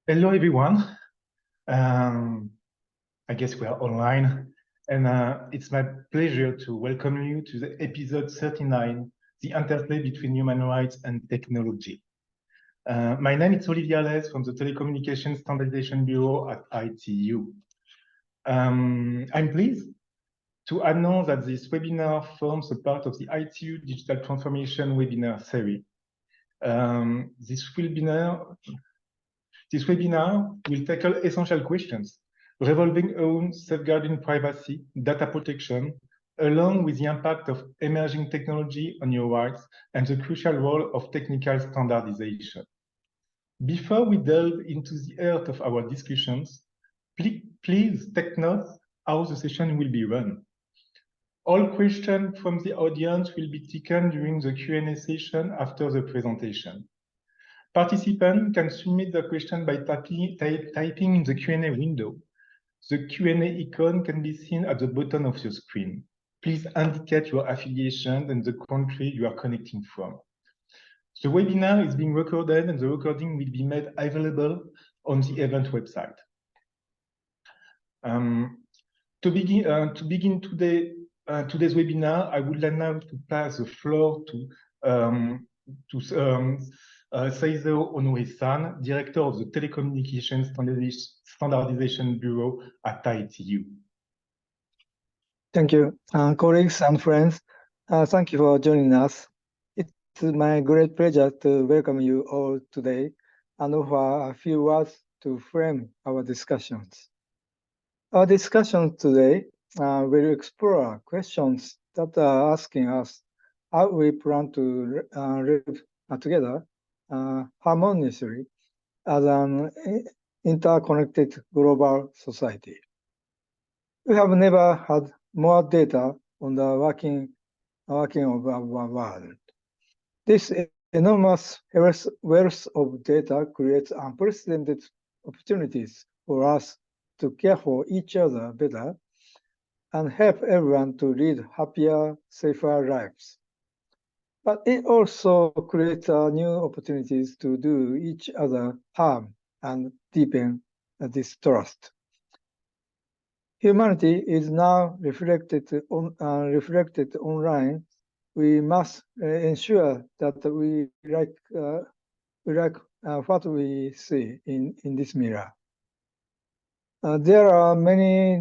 Hello, everyone. I guess we are online, and it's my pleasure to welcome you to the episode 39, the interplay between human rights and technology. My name is Olivier Les from the Telecommunications Standardization Bureau at ITU. I'm pleased to announce that this webinar forms a part of the ITU Digital Transformation webinar series. This webinar will tackle essential questions revolving around safeguarding privacy, data protection, along with the impact of emerging technology on your rights and the crucial role of technical standardization. Before we delve into the heart of our discussions, please take note how the session will be run. All questions from the audience will be taken during the Q&A session after the presentation. Participants can submit the question by typing in the Q&A window. The Q&A icon can be seen at the bottom of your screen. Please indicate your affiliation and the country you are connecting from. The webinar is being recorded and the recording will be made available on the event website. To begin today's webinar, I would like now to pass the floor to Seizo Honoré-san, Director of the Telecommunications Standardization Bureau at ITU. Thank you, colleagues and friends. Thank you for joining us. It's my great pleasure to welcome you all today and offer a few words to frame our discussions. Our discussion today will explore questions that are asking us how we plan to live together harmoniously as an interconnected global society. We have never had more data on the working of our world. This enormous wealth of data creates unprecedented opportunities for us to care for each other better and help everyone to lead happier, safer lives. But it also creates new opportunities to do each other harm and deepen distrust. Humanity is now reflected online. We must ensure that we like what we see in this mirror. There are many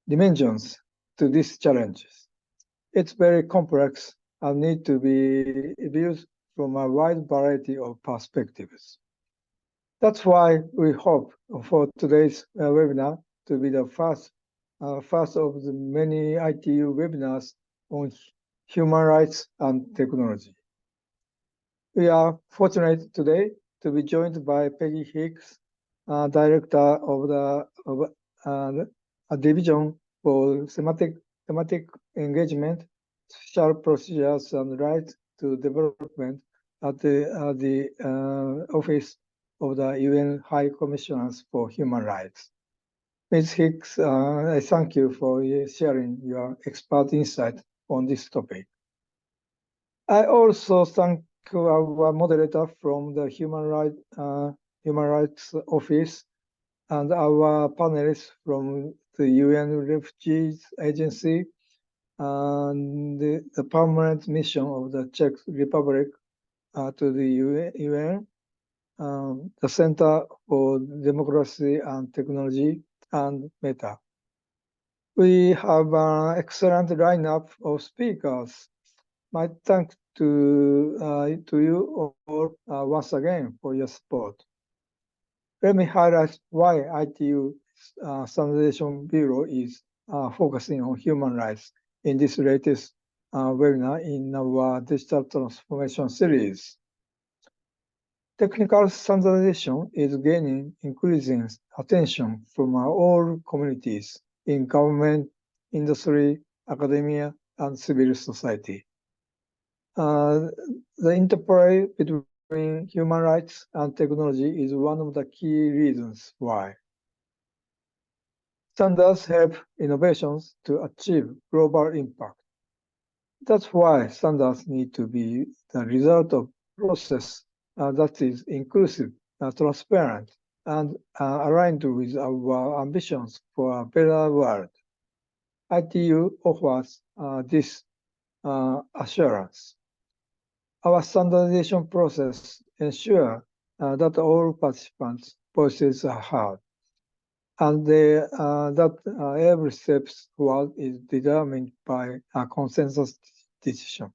dimensions to these challenges. It's very complex and need to be viewed from a wide variety of perspectives. That's why we hope for today's webinar to be the first of the many ITU webinars on human rights and technology. We are fortunate today to be joined by Peggy Hicks, Director of a Division for Thematic Engagement, Special Procedures and Rights to Development at the Office of the UN High Commissioners for Human Rights. Ms. Hicks, I thank you for sharing your expert insight on this topic. I also thank our moderator from the Human Rights Office and our panelists from the UN Refugees Agency and the permanent mission of the Czech Republic to the UN, the Center for Democracy and Technology, and Meta. We have an excellent lineup of speakers. My thanks to you all once again for your support. Let me highlight why ITU Standardization Bureau is focusing on human rights in this latest webinar in our digital transformation series. Technical standardization is gaining increasing attention from all communities in government, industry, academia, and civil society. The interplay between human rights and technology is one of the key reasons why. Standards help innovations to achieve global impact. That's why standards need to be the result of process that is inclusive, transparent, and aligned with our ambitions for a better world. ITU offers this assurance. Our standardization process ensures that all participants' voices are heard, and that every step forward is determined by a consensus decision.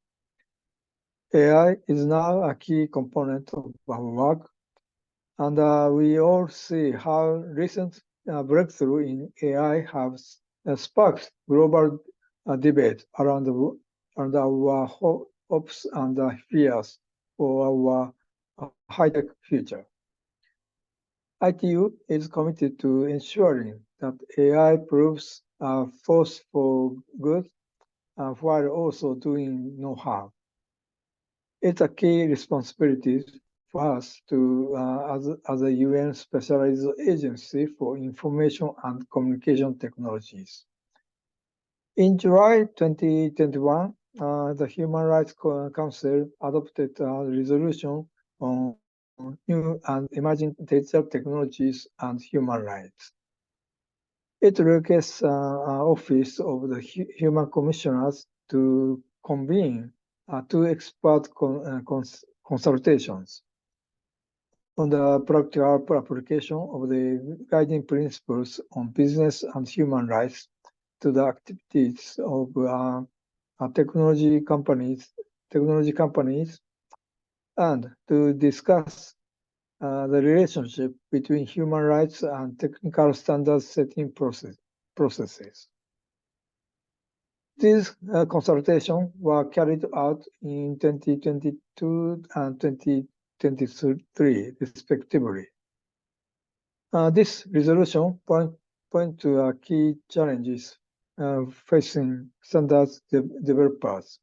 AI is now a key component of our work, and we all see how recent breakthrough in AI have sparked global debate around our hopes and fears for our high-tech future. ITU is committed to ensuring that AI proves a force for good while also doing no harm. It's a key responsibility for us to, as a UN specialized agency for information and communication technologies. In July 2021, the Human Rights Council adopted a resolution on new and emerging digital technologies and human rights. It requests Office of the Human Commissioners to convene two expert consultations on the practical application of the guiding principles on business and human rights to the activities of technology companies, and to discuss the relationship between human rights and technical standard setting processes. These consultations were carried out in 2022 and 2023, respectively. This resolution point to key challenges facing standards developers.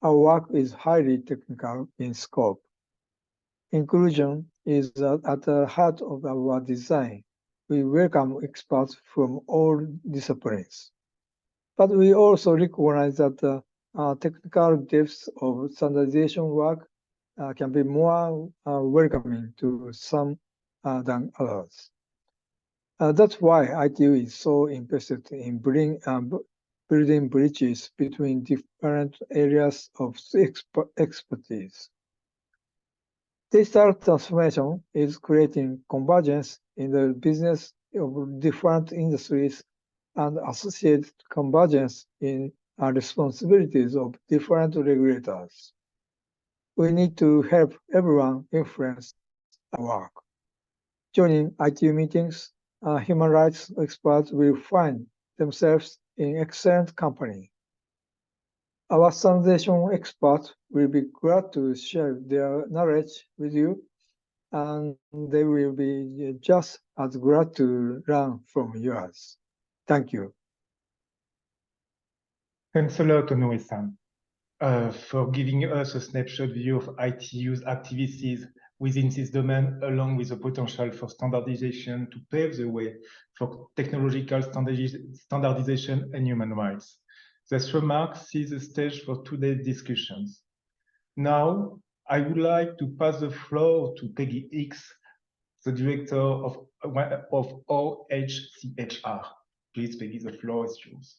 Our work is highly technical in scope. Inclusion is at the heart of our design. We welcome experts from all disciplines. But we also recognize that the technical depths of standardization work can be more welcoming to some than others. That's why ITU is so invested in building bridges between different areas of expertise. Digital transformation is creating convergence in the business of different industries and associated convergence in responsibilities of different regulators. We need to help everyone influence our work. Joining ITU meetings, human rights experts will find themselves in excellent company. Our standardization experts will be glad to share their knowledge with you, and they will be just as glad to learn from yours. Thank you. Thanks a lot, Onoe-san, for giving us a snapshot view of ITU's activities within this domain, along with the potential for standardization to pave the way for technological standardization and human rights. This remark sets the stage for today's discussions. Now, I would like to pass the floor to Peggy Hicks, the director of OHCHR. Please, Peggy, the floor is yours.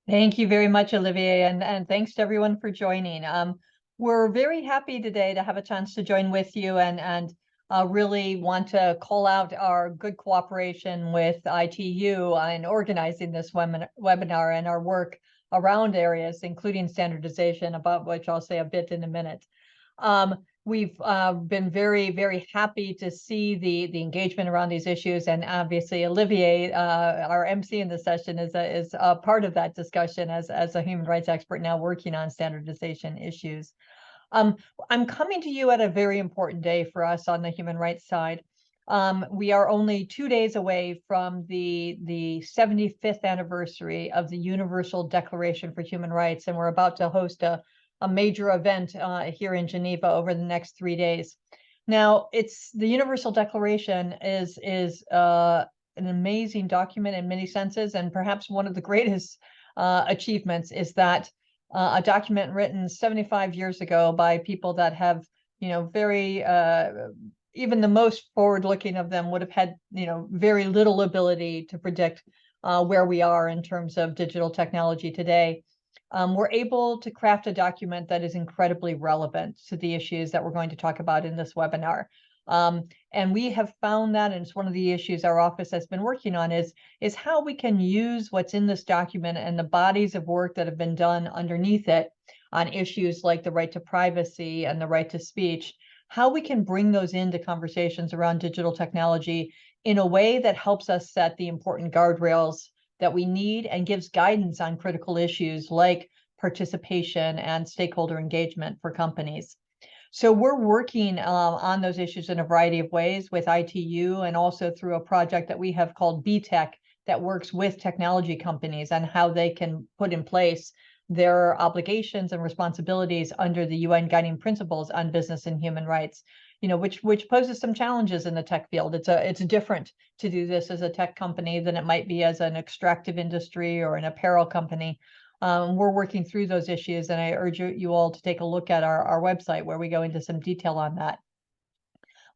Thank you very much, Olivier, and thanks to everyone for joining. We're very happy today to have a chance to join with you and really want to call out our good cooperation with ITU in organizing this webinar and our work around areas, including standardization, about which I'll say a bit in a minute. We've been very, very happy to see the engagement around these issues, and obviously Olivier, our MC in the session, is a part of that discussion as a human rights expert now working on standardization issues. I'm coming to you at a very important day for us on the human rights side. We are only 2 days away from the 75th anniversary of the Universal Declaration for Human Rights, and we're about to host a major event here in Geneva over the next 3 days. Now, it's the Universal Declaration is an amazing document in many senses, and perhaps one of the greatest achievements is that a document written 75 years ago by people that have, very even the most forward-looking of them would have had, very little ability to predict where we are in terms of digital technology today. We're able to craft a document that is incredibly relevant to the issues that we're going to talk about in this webinar. And we have found that, and it's one of the issues our office has been working on, is how we can use what's in this document and the bodies of work that have been done underneath it on issues like the right to privacy and the right to speech, how we can bring those into conversations around digital technology in a way that helps us set the important guardrails that we need and gives guidance on critical issues like participation and stakeholder engagement for companies. So we're working on those issues in a variety of ways with ITU, and also through a project that we have called BTech that works with technology companies on how they can put in place their obligations and responsibilities under the UN Guiding Principles on Business and Human Rights, which poses some challenges in the tech field. It's different to do this as a tech company than it might be as an extractive industry or an apparel company. We're working through those issues, and I urge you all to take a look at our website where we go into some detail on that.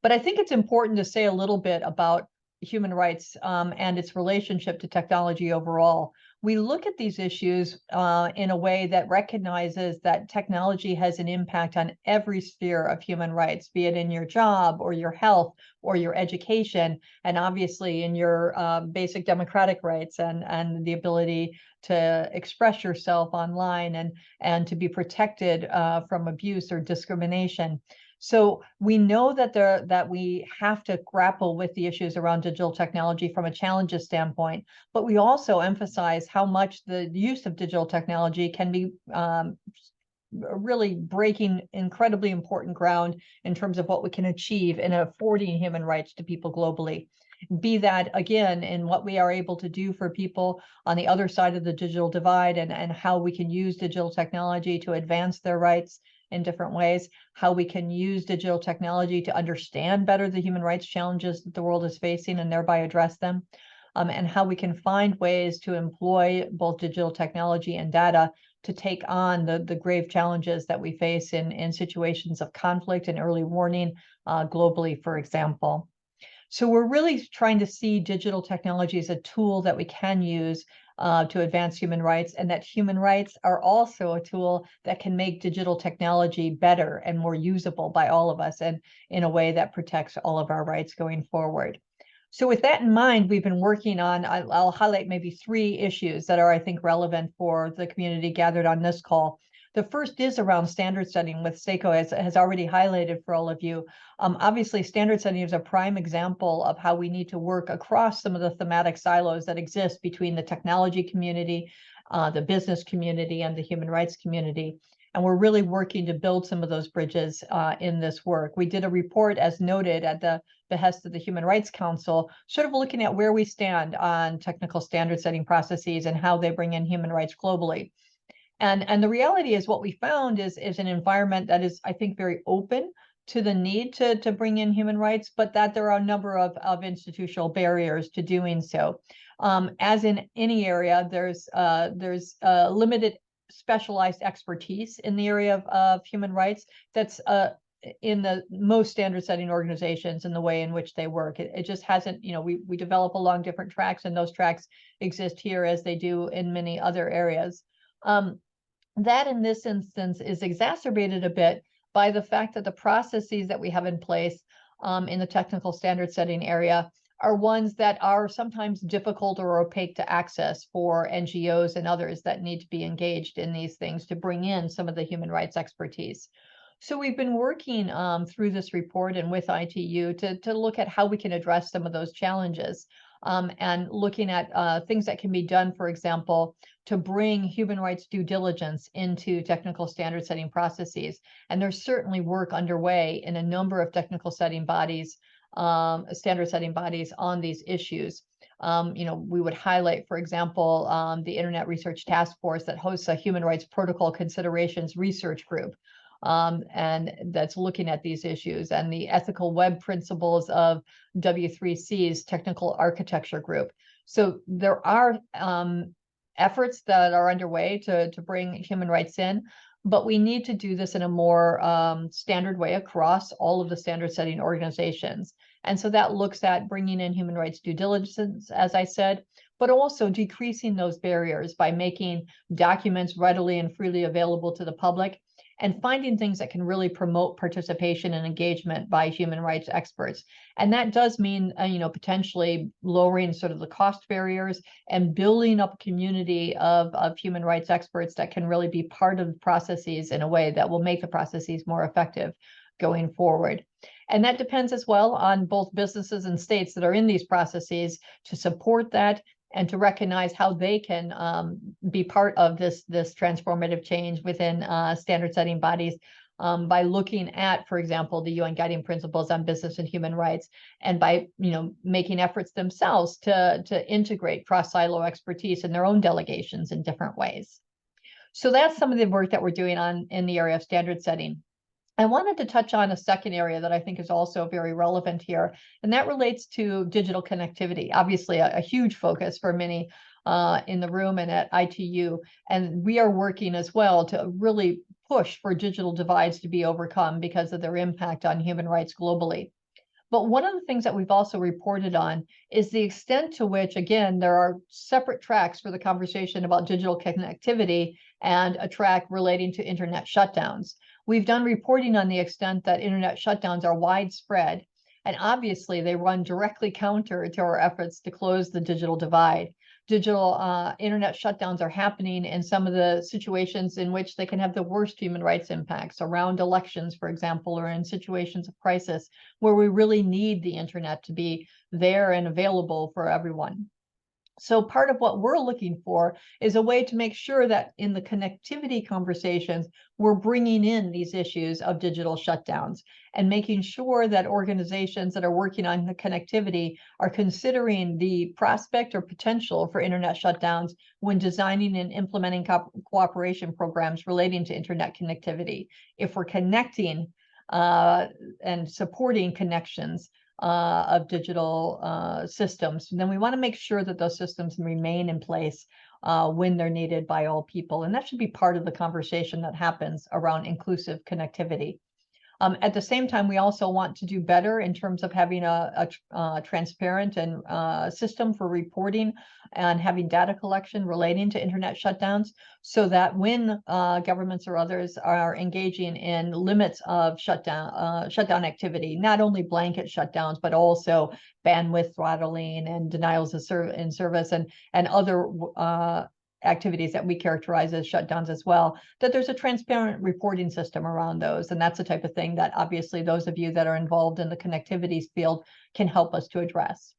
But I think it's important to say a little bit about human rights and its relationship to technology overall. We look at these issues in a way that recognizes that technology has an impact on every sphere of human rights, be it in your job or your health or your education, and obviously in your basic democratic rights and the ability to express yourself online and to be protected from abuse or discrimination. So we know that we have to grapple with the issues around digital technology from a challenges standpoint, but we also emphasize how much the use of digital technology can be really breaking incredibly important ground in terms of what we can achieve in affording human rights to people globally. Be that, again, in what we are able to do for people on the other side of the digital divide, and how we can use digital technology to advance their rights in different ways, how we can use digital technology to understand better the human rights challenges that the world is facing and thereby address them, and how we can find ways to employ both digital technology and data to take on the grave challenges that we face in situations of conflict and early warning globally, for example. So we're really trying to see digital technology as a tool that we can use to advance human rights, and that human rights are also a tool that can make digital technology better and more usable by all of us, and in a way that protects all of our rights going forward. So with that in mind, we've been working on, I'll highlight maybe 3 issues that are, I think, relevant for the community gathered on this call. The first is around standard setting, with Seiko has already highlighted for all of you. Obviously, standard setting is a prime example of how we need to work across some of the thematic silos that exist between the technology community, the business community, and the human rights community. And we're really working to build some of those bridges in this work. We did a report, as noted, at the behest of the Human Rights Council, sort of looking at where we stand on technical standard setting processes and how they bring in human rights globally. And the reality is, what we found is an environment that is, I think, very open to the need to bring in human rights, but that there are a number of institutional barriers to doing so. As in any area, there's limited specialized expertise in the area of human rights that's in the most standard setting organizations in the way in which they work. It just hasn't, we develop along different tracks, and those tracks exist here as they do in many other areas. That in this instance is exacerbated a bit by the fact that the processes that we have in place in the technical standard setting area are ones that are sometimes difficult or opaque to access for NGOs and others that need to be engaged in these things to bring in some of the human rights expertise. So we've been working through this report and with ITU to look at how we can address some of those challenges. and looking at things that can be done, for example, to bring human rights due diligence into technical standard setting processes. And there's certainly work underway in a number of technical setting bodies, standard setting bodies on these issues. We would highlight, for example, the Internet Research Task Force that hosts a Human Rights Protocol Considerations Research Group, and that's looking at these issues, and the Ethical Web Principles of W3C's Technical Architecture Group. So there are efforts that are underway to bring human rights in, but we need to do this in a more standard way across all of the standard setting organizations. And so that looks at bringing in human rights due diligence, as I said, but also decreasing those barriers by making documents readily and freely available to the public, and finding things that can really promote participation and engagement by human rights experts. And that does mean, potentially lowering sort of the cost barriers and building up a community of human rights experts that can really be part of the processes in a way that will make the processes more effective going forward. And that depends as well on both businesses and states that are in these processes to support that and to recognize how they can be part of this transformative change within standard setting bodies by looking at, for example, the UN Guiding Principles on Business and Human Rights, and by making efforts themselves to integrate cross-silo expertise in their own delegations in different ways. So that's some of the work that we're doing in the area of standard setting. I wanted to touch on a second area that I think is also very relevant here, and that relates to digital connectivity. Obviously, a huge focus for many in the room and at ITU, and we are working as well to really push for digital divides to be overcome because of their impact on human rights globally. But one of the things that we've also reported on is the extent to which, again, there are separate tracks for the conversation about digital connectivity and a track relating to internet shutdowns. We've done reporting on the extent that internet shutdowns are widespread, and obviously they run directly counter to our efforts to close the digital divide. Digital internet shutdowns are happening in some of the situations in which they can have the worst human rights impacts, around elections, for example, or in situations of crisis where we really need the internet to be there and available for everyone. So part of what we're looking for is a way to make sure that in the connectivity conversations, we're bringing in these issues of digital shutdowns and making sure that organizations that are working on the connectivity are considering the prospect or potential for internet shutdowns when designing and implementing cooperation programs relating to internet connectivity. If we're connecting and supporting connections of digital systems, then we want to make sure that those systems remain in place when they're needed by all people. And that should be part of the conversation that happens around inclusive connectivity. At the same time, we also want to do better in terms of having a transparent and system for reporting and having data collection relating to internet shutdowns, so that when governments or others are engaging in limits of shutdown activity, not only blanket shutdowns, but also bandwidth throttling and denials of service and other activities that we characterize as shutdowns as well, that there's a transparent reporting system around those. And that's the type of thing that obviously those of you that are involved in the connectivity field can help us to address.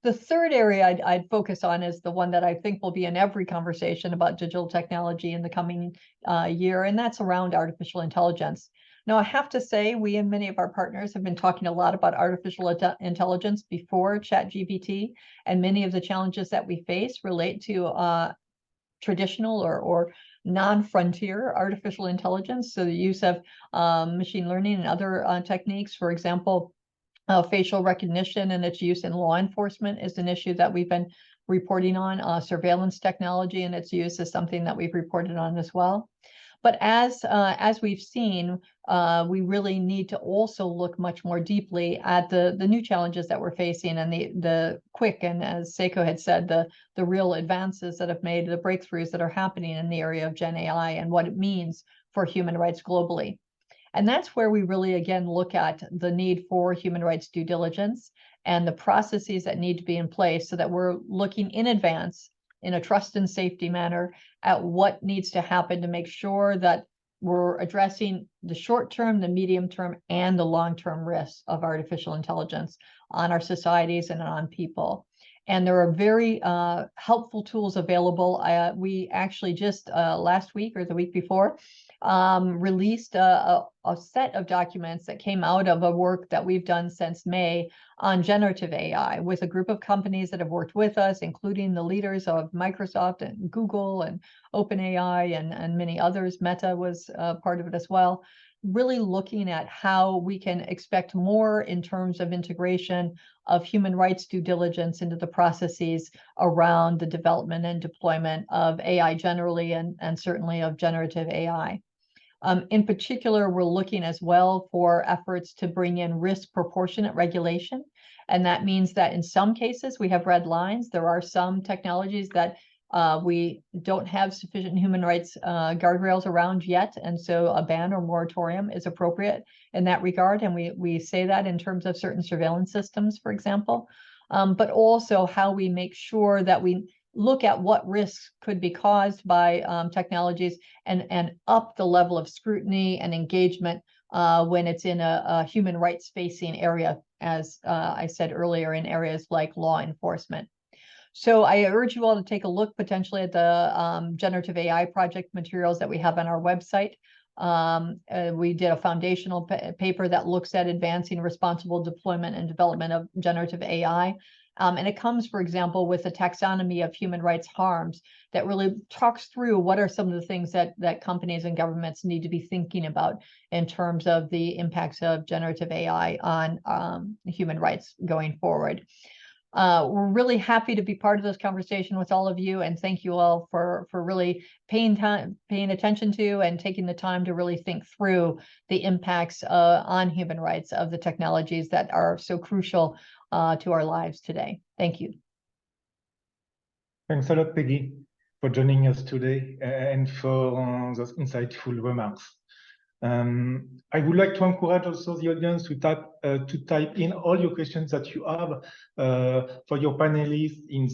The third area I'd focus on is the one that I think will be in every conversation about digital technology in the coming year, and that's around artificial intelligence. Now, I have to say, we and many of our partners have been talking a lot about artificial intelligence before ChatGPT, and many of the challenges that we face relate to traditional or non-frontier artificial intelligence. So the use of machine learning and other techniques, for example, facial recognition and its use in law enforcement is an issue that we've been reporting on. Surveillance technology and its use is something that we've reported on as well. But as we've seen, we really need to also look much more deeply at the new challenges that we're facing and the quick, and as Seiko had said, the real advances that have made, the breakthroughs that are happening in the area of Gen AI and what it means for human rights globally. And that's where we really, again, look at the need for human rights due diligence and the processes that need to be in place so that we're looking in advance in a trust and safety manner at what needs to happen to make sure that we're addressing the short term, the medium term, and the long term risks of artificial intelligence on our societies and on people. And there are very helpful tools available. We actually just last week or the week before released a set of documents that came out of a work that we've done since May on generative AI with a group of companies that have worked with us, including the leaders of Microsoft and Google and OpenAI and many others. Meta was part of it as well. Really looking at how we can expect more in terms of integration of human rights due diligence into the processes around the development and deployment of AI generally, and certainly of generative AI. In particular, we're looking as well for efforts to bring in risk proportionate regulation. And that means that in some cases we have red lines. There are some technologies that we don't have sufficient human rights guardrails around yet. And so a ban or moratorium is appropriate in that regard. And we say that in terms of certain surveillance systems, for example, but also how we make sure that we look at what risks could be caused by technologies and up the level of scrutiny and engagement when it's in a human rights facing area, as I said earlier, in areas like law enforcement. So I urge you all to take a look potentially at the generative AI project materials that we have on our website. We did a foundational paper that looks at advancing responsible deployment and development of generative AI. And it comes, for example, with a taxonomy of human rights harms that really talks through what are some of the things that companies and governments need to be thinking about in terms of the impacts of generative AI on human rights going forward. We're really happy to be part of this conversation with all of you, and thank you all for really paying attention to and taking the time to really think through the impacts on human rights of the technologies that are so crucial to our lives today. Thank you. Thanks a lot, Peggy, for joining us today and for those insightful remarks. I would like to encourage also the audience to type in all your questions that you have for your panelists in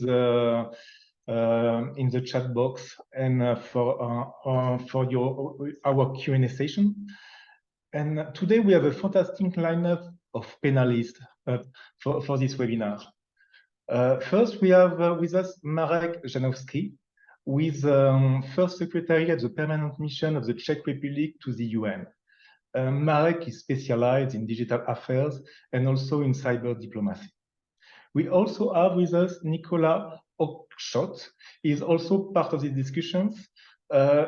the chat box and for our Q&A session. And today we have a fantastic lineup of panelists for this webinar. First, we have with us Marek Janowski, who is first secretary at the permanent mission of the Czech Republic to the UN. Marek is specialized in digital affairs and also in cyber diplomacy. We also have with us Nicola Oakeshott. He is also part of the discussions.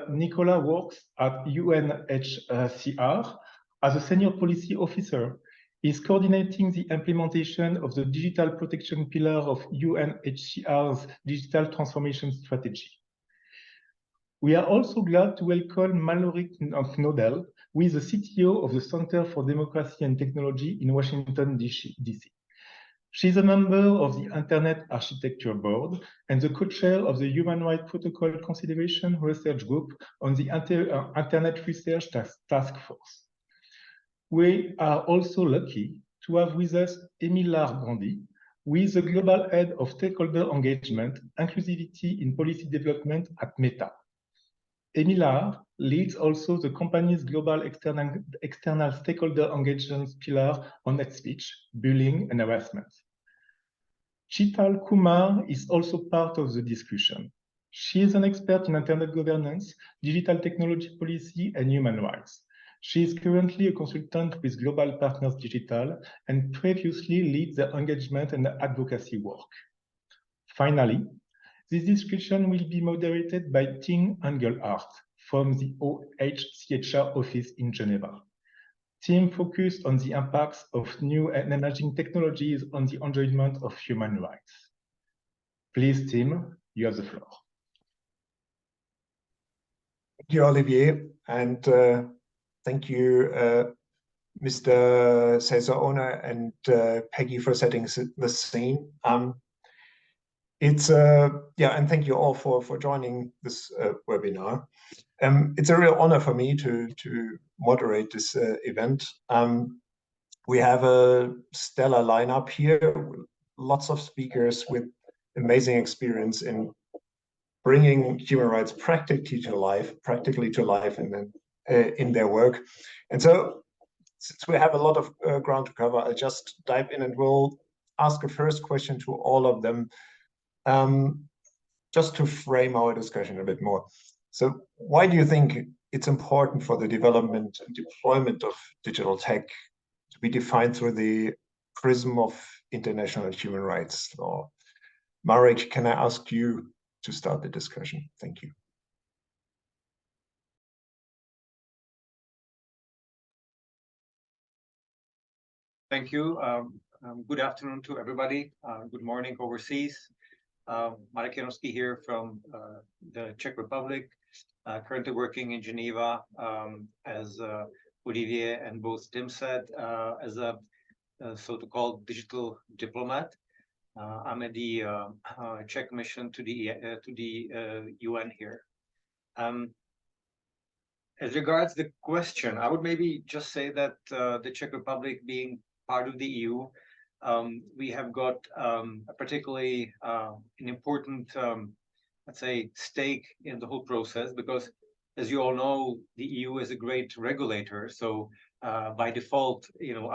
Nicola works at UNHCR as a senior policy officer. He is coordinating the implementation of the digital protection pillar of UNHCR's digital transformation strategy. We are also glad to welcome Mallory Knodel, who is the CTO of the Center for Democracy and Technology in Washington, D.C. She's a member of the Internet Architecture Board and the co-chair of the Human Rights Protocol Consideration Research Group on the Internet Research Task Force. We are also lucky to have with us Emilar Grandi, who is the Global Head of Stakeholder Engagement, Inclusivity in Policy Development at Meta. Emilar leads also the company's global external stakeholder engagement pillar on hate speech, bullying, and harassment. Chital Kumar is also part of the discussion. She is an expert in internet governance, digital technology policy, and human rights. She is currently a consultant with Global Partners Digital and previously leads the engagement and advocacy work. Finally, this discussion will be moderated by Tim Engelhardt from the OHCHR office in Geneva. Tim focused on the impacts of new and emerging technologies on the enjoyment of human rights. Please, Tim, you have the floor. Thank you, Olivier, and thank you, Mr. Cesar-Ona and Peggy for setting the scene. And thank you all for joining this webinar. It's a real honor for me to moderate this event. We have a stellar lineup here, lots of speakers with amazing experience in bringing human rights practically to life, and then in their work. And so, since we have a lot of ground to cover, I'll just dive in and we'll ask a first question to all of them, just to frame our discussion a bit more. So why do you think it's important for the development and deployment of digital tech to be defined through the prism of international human rights law? Marek, can I ask you to start the discussion? Thank you. Thank you. Good afternoon to everybody. Good morning overseas. Marek Janowski here from the Czech Republic, currently working in Geneva, as Olivier and both Tim said, as a so-called digital diplomat. I'm at the Czech mission to the UN here. As regards the question, I would maybe just say that the Czech Republic, being part of the EU, we have got a particularly an important, let's say, stake in the whole process, because as you all know, the EU is a great regulator. So by default,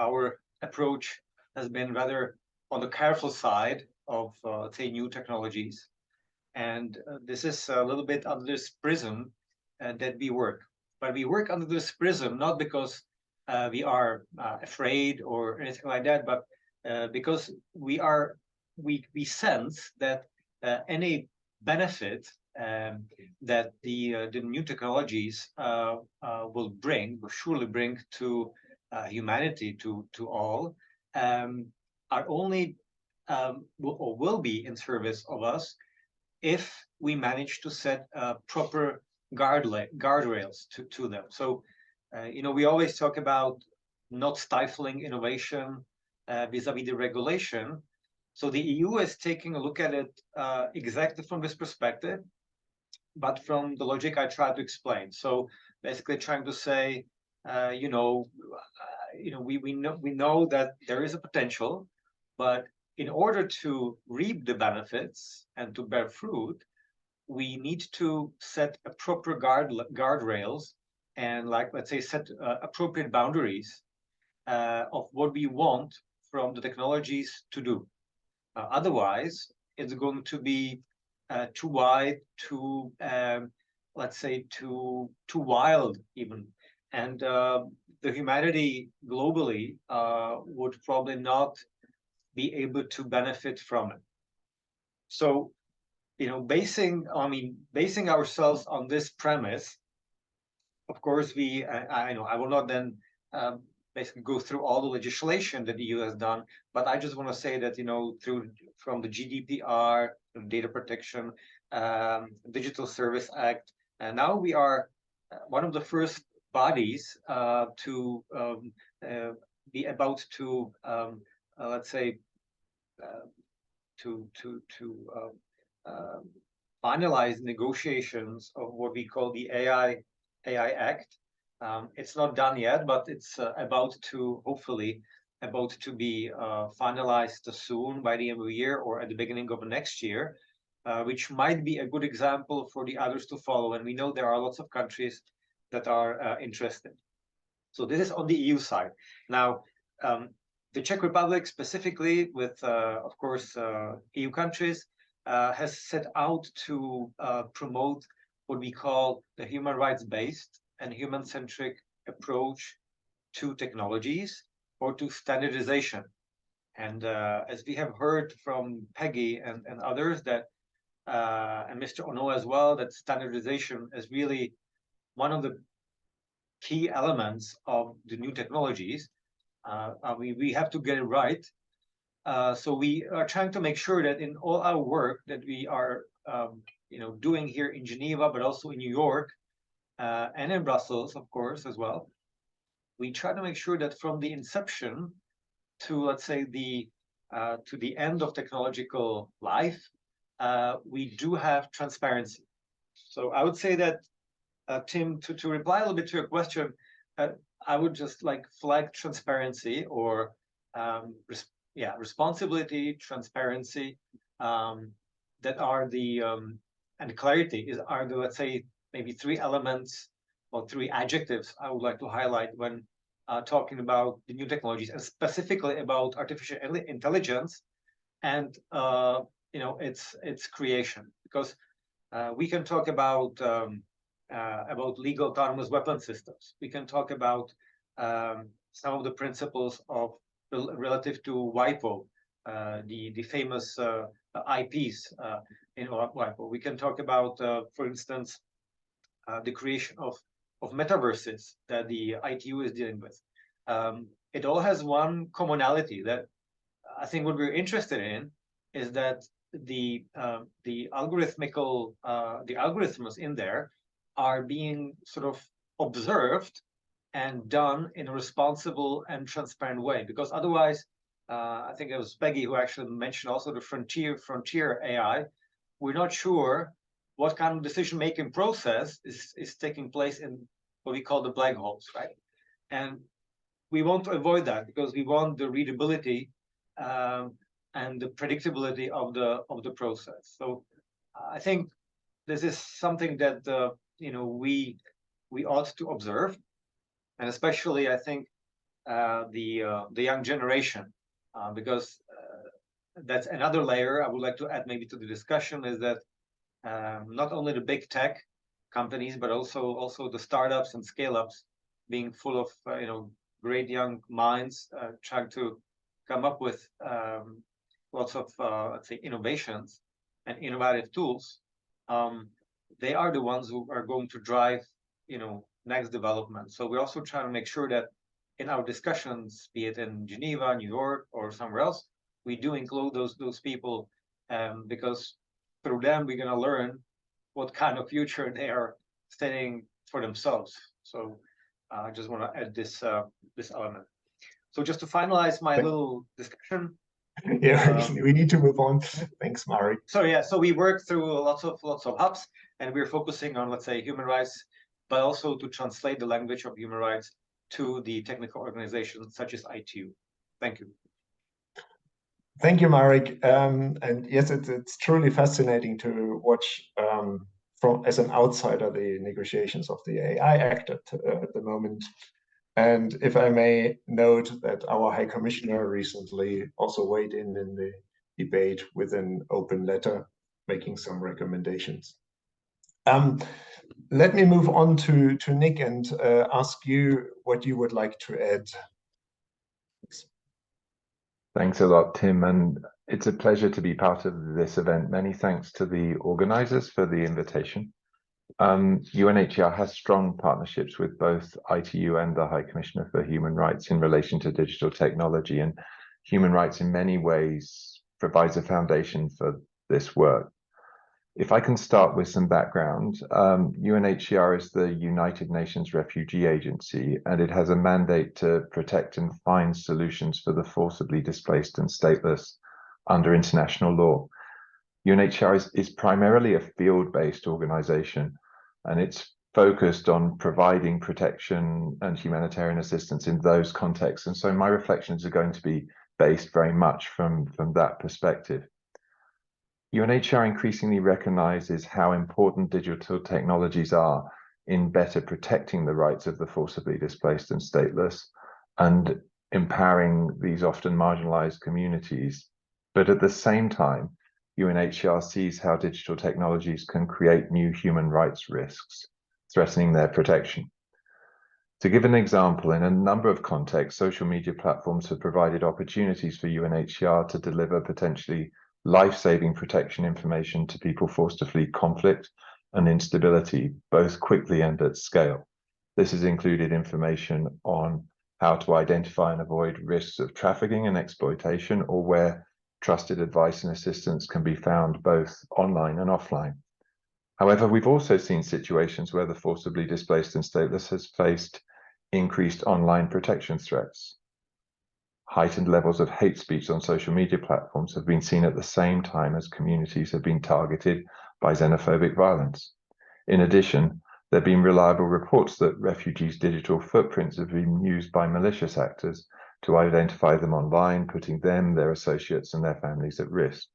our approach has been rather on the careful side of, say, new technologies. And this is a little bit under this prism that we work. But we work under this prism not because we are afraid or anything like that, but because we sense that any benefit that the new technologies will surely bring to humanity, to all, are only or will be in service of us if we manage to set proper guardrails to them. So, we always talk about not stifling innovation vis-a-vis the regulation. So the EU is taking a look at it exactly from this perspective, but from the logic I tried to explain. So basically trying to say, we know that there is a potential, but in order to reap the benefits and to bear fruit, we need to set a proper guardrails and, let's say, set appropriate boundaries of what we want from the technologies to do. Otherwise, it's going to be too wide, too, let's say, too wild even. And the humanity globally would probably not be able to benefit from it. So, basing ourselves on this premise, of course, I will not then basically go through all the legislation that the EU has done, but I just want to say that, from the GDPR, data protection, Digital Service Act, and now we are one of the first bodies to be about to, let's say, to finalize negotiations of what we call the AI Act. It's not done yet, but it's hopefully about to be finalized soon, by the end of the year or at the beginning of next year, which might be a good example for the others to follow. And we know there are lots of countries that are interested. So this is on the EU side. Now, the Czech Republic specifically, with, of course, EU countries, has set out to promote what we call the human rights-based and human-centric approach to technologies, or to standardization. And as we have heard from Peggy and others, that and Mr. Ono as well, that standardization is really one of the key elements of the new technologies. We have to get it right. So we are trying to make sure that in all our work that we are doing here in Geneva, but also in New York and in Brussels, of course, as well, we try to make sure that from the inception to, let's say, to the end of technological life, we do have transparency. So I would say that, Tim, to reply a little bit to your question, I would just flag transparency, or responsibility, transparency, that are the and clarity are the, let's say, maybe three elements or three adjectives I would like to highlight when talking about the new technologies, and specifically about artificial intelligence, and its creation. Because we can talk about legal autonomous weapon systems. We can talk about some of the principles of relative to WIPO, the famous IPs in WIPO. We can talk about, for instance, the creation of metaverses that the ITU is dealing with. It all has one commonality that I think what we're interested in is that the algorithms in there are being sort of observed and done in a responsible and transparent way. Because otherwise, I think it was Peggy who actually mentioned also the frontier AI. We're not sure what kind of decision-making process is taking place in what we call the black holes, right? And we want to avoid that because we want the readability and the predictability of the process. So I think this is something that we ought to observe, and especially I think the young generation, because that's another layer I would like to add maybe to the discussion, is that not only the big tech companies, but also the startups and scale-ups being full of great young minds trying to come up with lots of let's say innovations and innovative tools. They are the ones who are going to drive next development. So we're also trying to make sure that in our discussions, be it in Geneva, New York, or somewhere else, we do include those people, because through them we're going to learn what kind of future they are setting for themselves. So I just want to add this element. So just to finalize my little discussion. Yeah, we need to move on. Thanks, Marek. So yeah, so we work through lots of hubs, and we're focusing on, let's say, human rights, but also to translate the language of human rights to the technical organizations such as ITU. Thank you. Thank you, Marek. And yes, it's truly fascinating to watch as an outsider the negotiations of the AI Act at the moment. And if I may note that our High Commissioner recently also weighed in the debate with an open letter, making some recommendations. Let me move on to Nick and ask you what you would like to add. Thanks a lot, Tim, and it's a pleasure to be part of this event. Many thanks to the organizers for the invitation. UNHCR has strong partnerships with both ITU and the High Commissioner for Human Rights in relation to digital technology, and human rights in many ways provides a foundation for this work. If I can start with some background, UNHCR is the United Nations Refugee Agency, and it has a mandate to protect and find solutions for the forcibly displaced and stateless under international law. UNHCR is primarily a field-based organization, and it's focused on providing protection and humanitarian assistance in those contexts. And so my reflections are going to be based very much from that perspective. UNHCR increasingly recognizes how important digital technologies are in better protecting the rights of the forcibly displaced and stateless and empowering these often marginalized communities. But at the same time, UNHCR sees how digital technologies can create new human rights risks, threatening their protection. To give an example, in a number of contexts, social media platforms have provided opportunities for UNHCR to deliver potentially life-saving protection information to people forced to flee conflict and instability, both quickly and at scale. This has included information on how to identify and avoid risks of trafficking and exploitation, or where trusted advice and assistance can be found both online and offline. However, we've also seen situations where the forcibly displaced and stateless has faced increased online protection threats. Heightened levels of hate speech on social media platforms have been seen at the same time as communities have been targeted by xenophobic violence. In addition, there have been reliable reports that refugees' digital footprints have been used by malicious actors to identify them online, putting them, their associates, and their families at risk.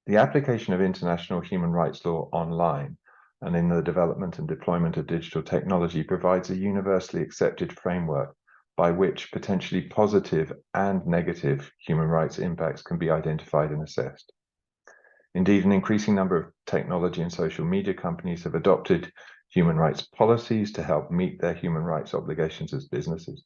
The application of international human rights law online and in the development and deployment of digital technology provides a universally accepted framework by which potentially positive and negative human rights impacts can be identified and assessed. Indeed, an increasing number of technology and social media companies have adopted human rights policies to help meet their human rights obligations as businesses.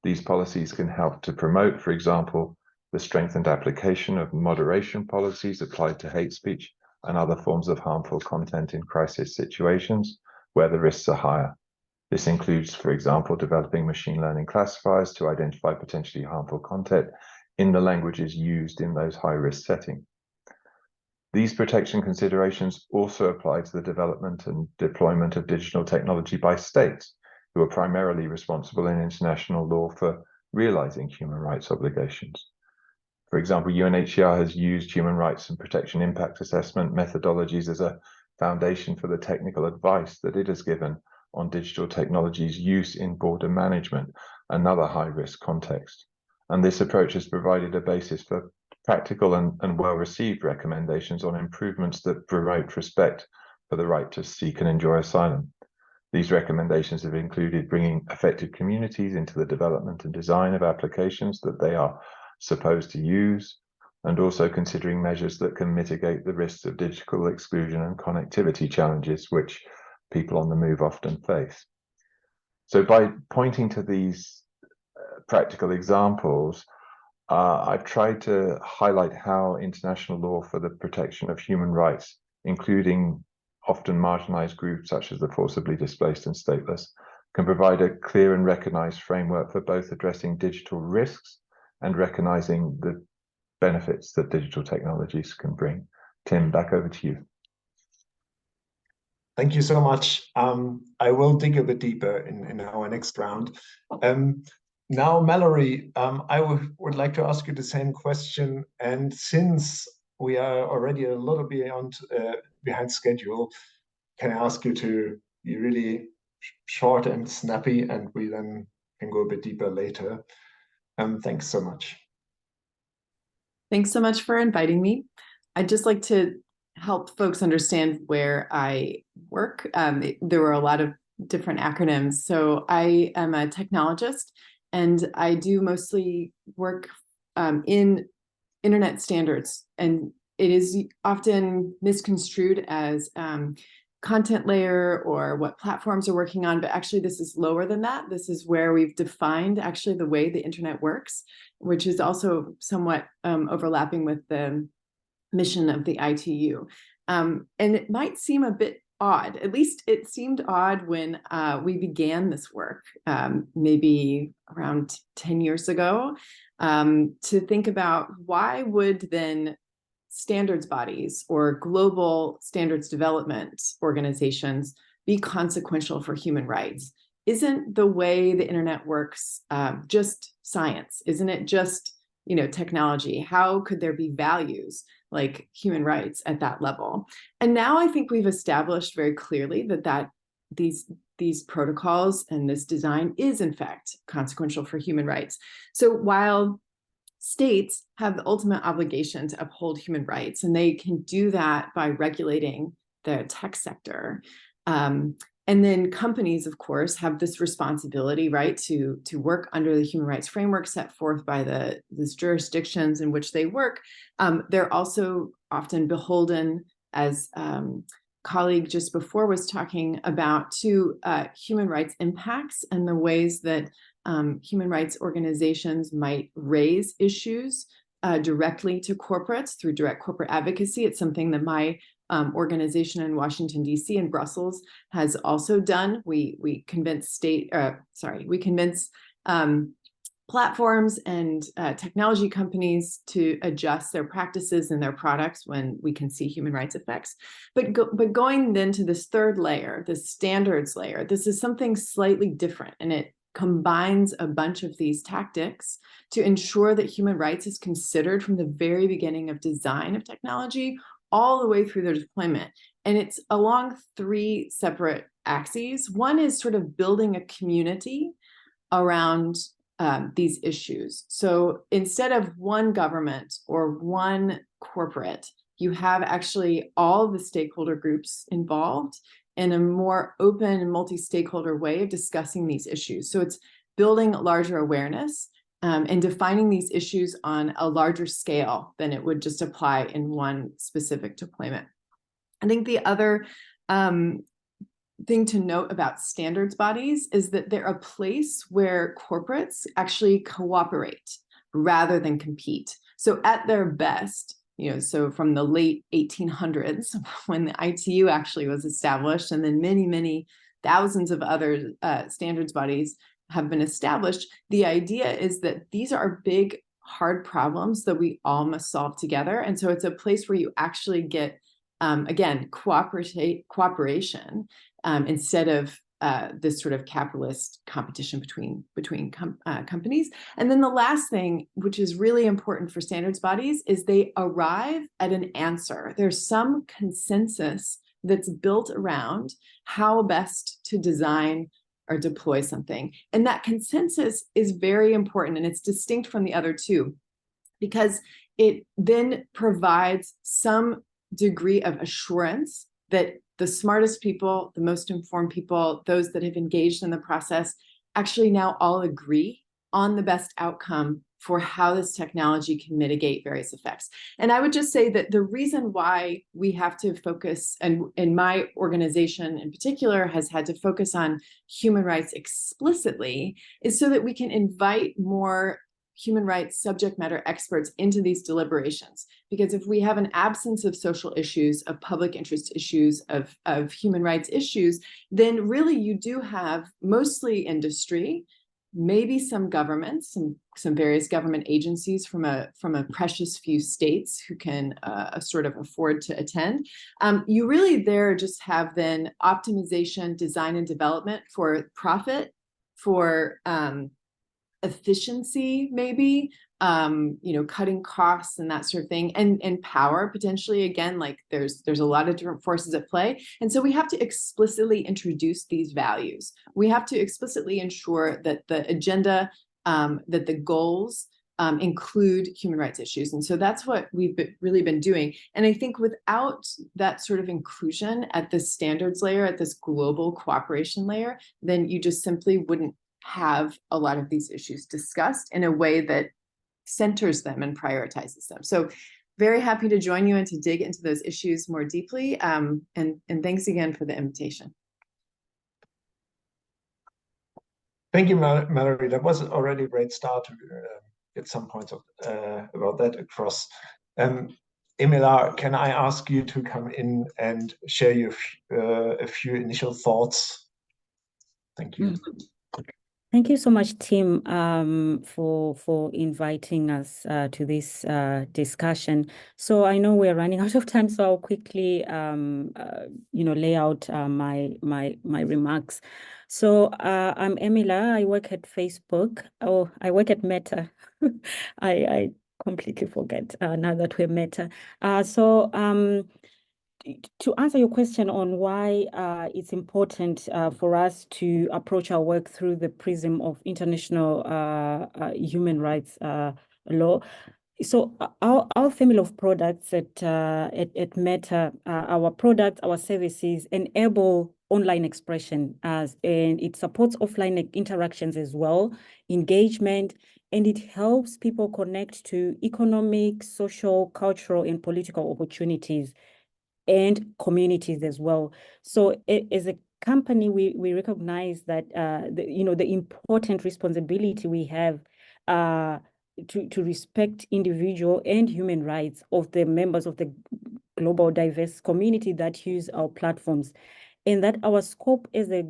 These policies can help to promote, for example, the strengthened application of moderation policies applied to hate speech and other forms of harmful content in crisis situations where the risks are higher. This includes, for example, developing machine learning classifiers to identify potentially harmful content in the languages used in those high-risk settings. These protection considerations also apply to the development and deployment of digital technology by states, who are primarily responsible in international law for realizing human rights obligations. For example, UNHCR has used human rights and protection impact assessment methodologies as a foundation for the technical advice that it has given on digital technologies' use in border management, another high-risk context. And this approach has provided a basis for practical and well-received recommendations on improvements that promote respect for the right to seek and enjoy asylum. These recommendations have included bringing affected communities into the development and design of applications that they are supposed to use, and also considering measures that can mitigate the risks of digital exclusion and connectivity challenges which people on the move often face. So by pointing to these practical examples, I've tried to highlight how international law for the protection of human rights, including often marginalized groups such as the forcibly displaced and stateless, can provide a clear and recognized framework for both addressing digital risks and recognizing the benefits that digital technologies can bring. Tim, back over to you. Thank you so much. I will dig a bit deeper in our next round. Now, Mallory, I would like to ask you the same question. And since we are already a little beyond behind schedule, can I ask you to be really short and snappy, and we then can go a bit deeper later. Thanks so much. Thanks so much for inviting me. I'd just like to help folks understand where I work. There were a lot of different acronyms. So I am a technologist, and I do mostly work in internet standards. And it is often misconstrued as content layer or what platforms are working on, but actually this is lower than that. This is where we've defined actually the way the internet works, which is also somewhat overlapping with the mission of the ITU. And it might seem a bit odd, at least it seemed odd when we began this work, maybe around 10 years ago, to think about why would then standards bodies or global standards development organizations be consequential for human rights? Isn't the way the internet works just science? Isn't it just, technology? How could there be values like human rights at that level? And now I think we've established very clearly that these protocols and this design is in fact consequential for human rights. So while states have the ultimate obligation to uphold human rights, and they can do that by regulating the tech sector. And then companies, of course, have this responsibility, right, to work under the human rights framework set forth by these jurisdictions in which they work. They're also often beholden, as colleague just before was talking about, to human rights impacts and the ways that human rights organizations might raise issues directly to corporates through direct corporate advocacy. It's something that my organization in Washington, D.C. and Brussels has also done. We convince platforms and technology companies to adjust their practices and their products when we can see human rights effects. But going then to this third layer, the standards layer, this is something slightly different, and it combines a bunch of these tactics to ensure that human rights is considered from the very beginning of design of technology all the way through their deployment. And it's along three separate axes. One is sort of building a community around these issues. So instead of one government or one corporate, you have actually all the stakeholder groups involved in a more open and multi-stakeholder way of discussing these issues. So it's building larger awareness and defining these issues on a larger scale than it would just apply in one specific deployment. I think the other thing to note about standards bodies is that they're a place where corporates actually cooperate rather than compete. So at their best, so from the late 1800s, when the ITU actually was established, and then many, many thousands of other standards bodies have been established, the idea is that these are big, hard problems that we all must solve together. And so it's a place where you actually get, again, cooperation instead of this sort of capitalist competition between companies. And then the last thing, which is really important for standards bodies, is they arrive at an answer. There's some consensus that's built around how best to design or deploy something. And that consensus is very important, and it's distinct from the other two, because it then provides some degree of assurance that the smartest people, the most informed people, those that have engaged in the process, actually now all agree on the best outcome for how this technology can mitigate various effects. And I would just say that the reason why we have to focus, and my organization in particular has had to focus on human rights explicitly, is so that we can invite more human rights subject matter experts into these deliberations. Because if we have an absence of social issues, of public interest issues, of human rights issues, then really you do have mostly industry, maybe some governments, some various government agencies from a precious few states who can sort of afford to attend. You really there just have then optimization, design and development for profit, for efficiency, maybe, cutting costs and that sort of thing, and power potentially. Again, like there's a lot of different forces at play. And so we have to explicitly introduce these values. We have to explicitly ensure that the agenda, that the goals include human rights issues. And so that's what we've really been doing. And I think without that sort of inclusion at the standards layer, at this global cooperation layer, then you just simply wouldn't have a lot of these issues discussed in a way that centers them and prioritizes them. So very happy to join you and to dig into those issues more deeply. And thanks again for the invitation. Thank you, Mallory. That was already a great start to get some points of, about that across. Emila, can I ask you to come in and share your a few initial thoughts? Thank you. Thank you so much, Tim, for inviting us to this discussion. So I know we're running out of time, so I'll quickly, lay out my remarks. So I'm Emila. I work at Facebook. Oh, I work at Meta. I completely forget now that we're Meta. To answer your question on why it's important for us to approach our work through the prism of international human rights law. So our family of products at Meta, our products, our services enable online expression, and it supports offline interactions as well, engagement, and it helps people connect to economic, social, cultural, and political opportunities and communities as well. So as a company, we recognize that the important responsibility we have to respect individual and human rights of the members of the global diverse community that use our platforms, and that our scope as a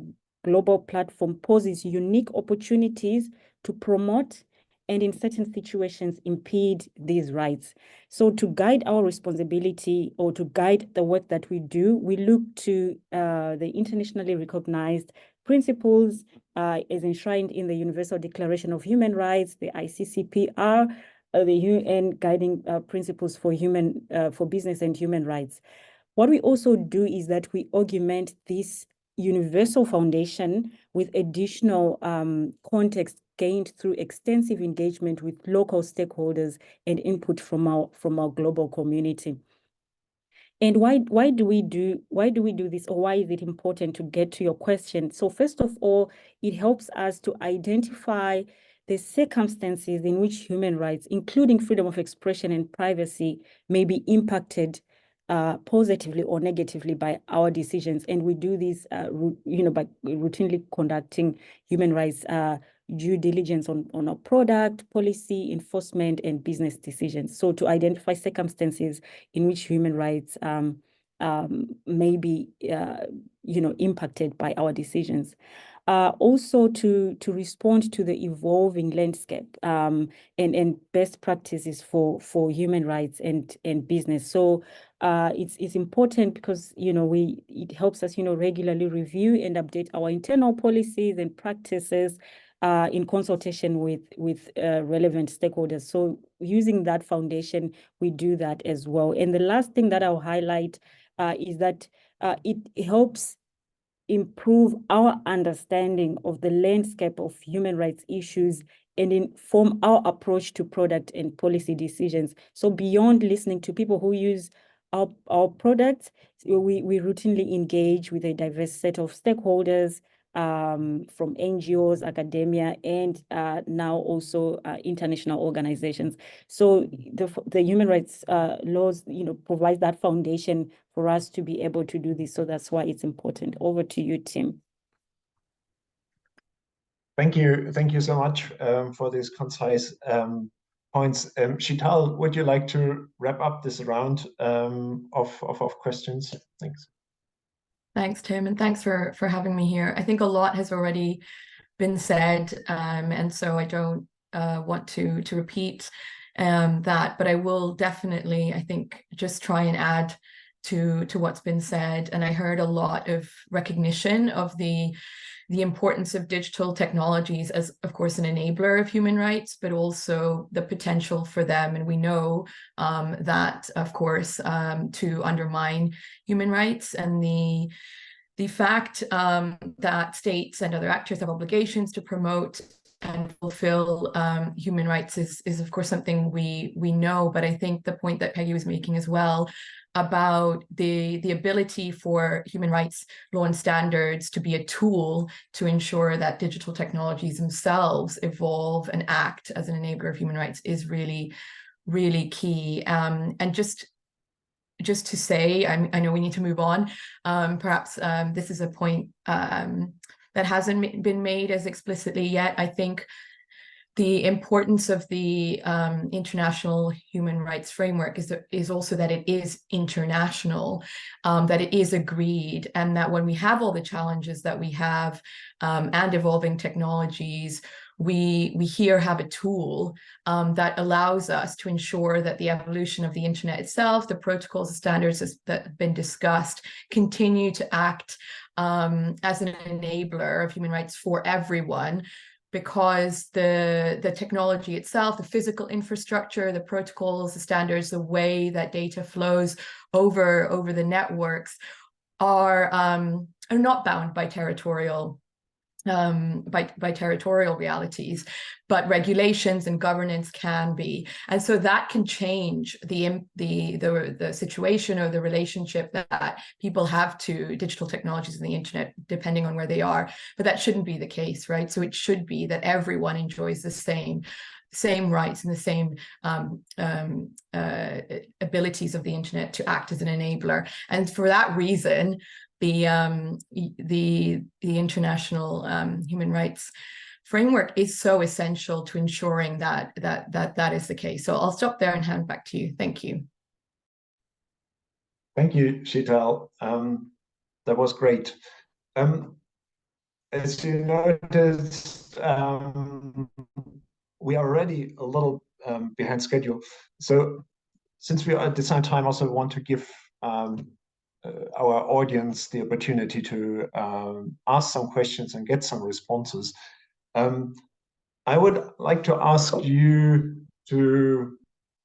global platform poses unique opportunities to promote and in certain situations impede these rights. So to guide our responsibility or to guide the work that we do, we look to the internationally recognized principles as enshrined in the Universal Declaration of Human Rights, the ICCPR, the UN guiding principles for business and human rights. What we also do is that we augment this universal foundation with additional context gained through extensive engagement with local stakeholders and input from our global community. And why do we do this, or why is it important, to get to your question? So first of all, it helps us to identify the circumstances in which human rights, including freedom of expression and privacy, may be impacted positively or negatively by our decisions. And we do this, by routinely conducting human rights due diligence on our product, policy, enforcement, and business decisions. So to identify circumstances in which human rights may be, impacted by our decisions. Also to respond to the evolving landscape and best practices for human rights and business. So it's important because it helps us regularly review and update our internal policies and practices in consultation with relevant stakeholders. So using that foundation, we do that as well. And the last thing that I'll highlight is that it helps improve our understanding of the landscape of human rights issues and inform our approach to product and policy decisions. So beyond listening to people who use our products, we routinely engage with a diverse set of stakeholders from NGOs, academia, and now also international organizations. So the human rights laws, provide that foundation for us to be able to do this. So that's why it's important. Over to you, Tim. Thank you so much for these concise points. Sheetal, would you like to wrap up this round of questions? Thanks. Thanks, Tim, and thanks for having me here. I think a lot has already been said, and so I don't want to repeat that, but I will definitely, I think, just try and add to what's been said. And I heard a lot of recognition of the importance of digital technologies as, of course, an enabler of human rights, but also the potential for them. And we know that, of course, to undermine human rights. And the fact that states and other actors have obligations to promote and fulfill human rights is of course something we know. But I think the point that Peggy was making as well about the ability for human rights law and standards to be a tool to ensure that digital technologies themselves evolve and act as an enabler of human rights is really, really key. And just to say, I know we need to move on. Perhaps this is a point that hasn't been made as explicitly yet. I think the importance of the international human rights framework is also that it is international, that it is agreed, and that when we have all the challenges that we have and evolving technologies, we here have a tool that allows us to ensure that the evolution of the internet itself, the protocols, the standards that have been discussed, continue to act as an enabler of human rights for everyone, because the technology itself, the physical infrastructure, the protocols, the standards, the way that data flows over the networks are not bound by territorial realities, but regulations and governance can be. And so that can change the situation or the relationship that people have to digital technologies and the internet, depending on where they are. But that shouldn't be the case, right? So it should be that everyone enjoys the same rights and the same abilities of the internet to act as an enabler. And for that reason, the international human rights framework is so essential to ensuring that is the case. So I'll stop there and hand back to you. Thank you. Thank you, Sheetal. That was great. As you noticed, we are already a little behind schedule. So since we are at the same time, also want to give our audience the opportunity to ask some questions and get some responses. I would like to ask you to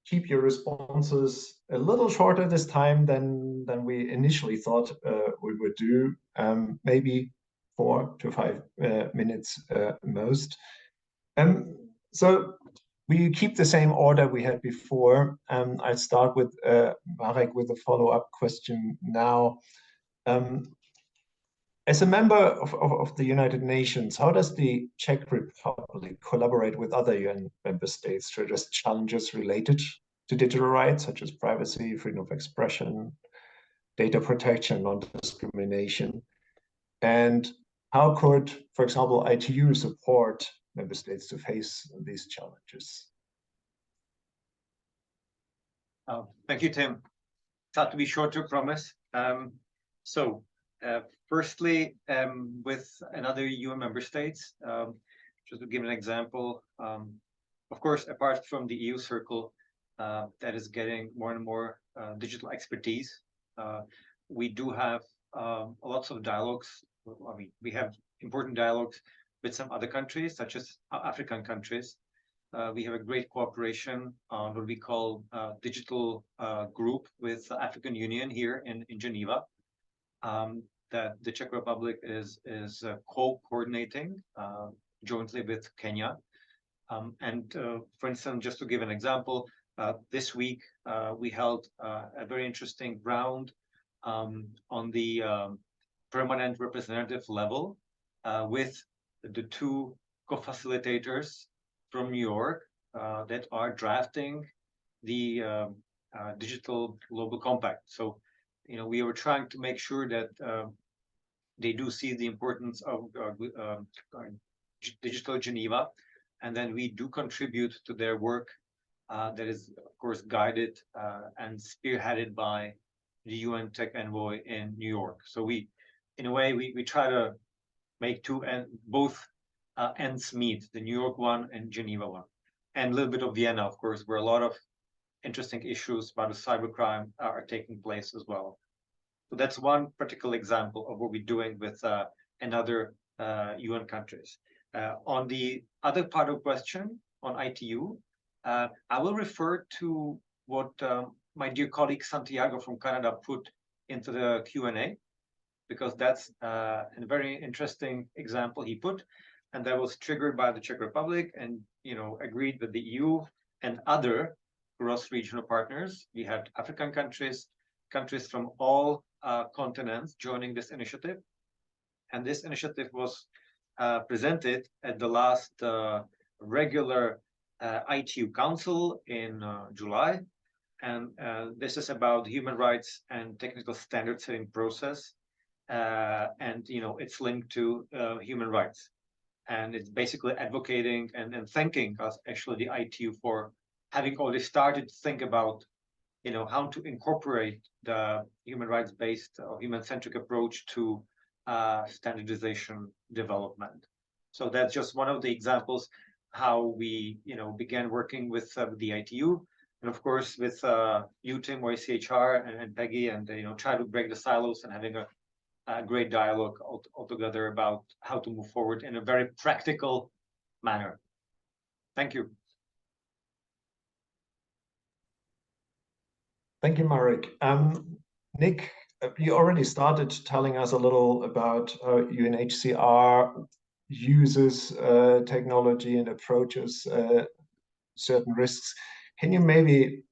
keep your responses a little shorter this time than we initially thought we would do, maybe 4 to 5 minutes most. So we keep the same order we had before. I'll start with Marek with a follow-up question now. As a member of the United Nations, how does the Czech Republic collaborate with other UN member states to address challenges related to digital rights, such as privacy, freedom of expression, data protection, non-discrimination? And how could, for example, ITU support member states to face these challenges? Thank you, Tim. It's hard to be short to promise. Firstly, with another UN member states, just to give an example, of course, apart from the EU circle that is getting more and more digital expertise, we do have lots of dialogues. I mean, we have important dialogues with some other countries, such as African countries. We have a great cooperation on what we call digital group with the African Union here in Geneva. That the Czech Republic is co-coordinating jointly with Kenya. For instance, just to give an example, this week we held a very interesting round on the permanent representative level with the two co-facilitators from New York that are drafting the Digital Global Compact. So, you know, we were trying to make sure that they do see the importance of Digital Geneva, and then we do contribute to their work that is, of course, guided and spearheaded by the UN Tech Envoy in New York. So we, in a way, we try to make both ends meet, the New York one and Geneva one, and a little bit of Vienna, of course, where a lot of interesting issues about the cybercrime are taking place as well. So that's one particular example of what we're doing with another UN countries. On the other part of the question on ITU, I will refer to what my dear colleague Santiago from Canada put into the Q&A, because that's a very interesting example he put, and that was triggered by the Czech Republic, and agreed with the EU and other cross-regional partners. We had African countries from all continents joining this initiative, and this initiative was presented at the last regular ITU Council in July, and this is about human rights and technical standard setting process, and it's linked to human rights, and it's basically advocating and thanking us, actually, the ITU, for having already started to think about how to incorporate the human rights-based or human-centric approach to standardization development. So that's just one of the examples how we began working with the ITU, and of course with you, Tim, YCHR, and Peggy, and try to break the silos and having a great dialogue altogether about how to move forward in a very practical manner. Thank you. Thank you, Marek. Nick, you already started telling us a little about how UNHCR uses technology and approaches certain risks. Can you maybe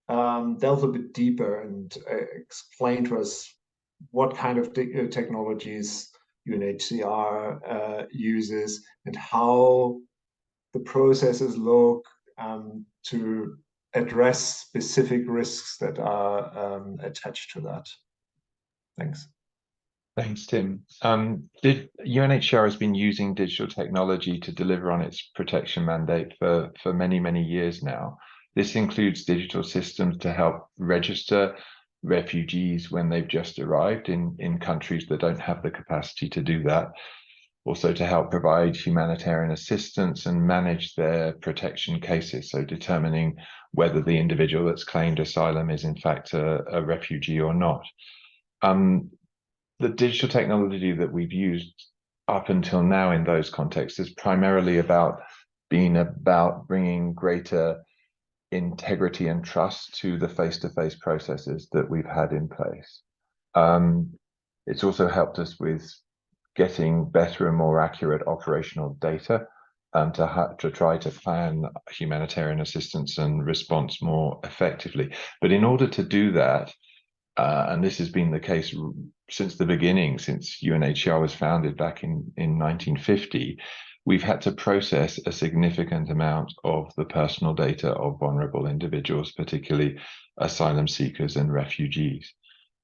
delve a bit deeper and explain to us what kind of technologies UNHCR uses and how the processes look to address specific risks that are attached to that? Thanks. Thanks, Tim. UNHCR has been using digital technology to deliver on its protection mandate for many, many years now. This includes digital systems to help register refugees when they've just arrived in countries that don't have the capacity to do that. Also to help provide humanitarian assistance and manage their protection cases, so determining whether the individual that's claimed asylum is in fact a refugee or not. The digital technology that we've used up until now in those contexts is primarily about bringing greater integrity and trust to the face-to-face processes that we've had in place. It's also helped us with getting better and more accurate operational data to try to plan humanitarian assistance and response more effectively. But in order to do that, and this has been the case since the beginning, since UNHCR was founded back in 1950, we've had to process a significant amount of the personal data of vulnerable individuals, particularly asylum seekers and refugees.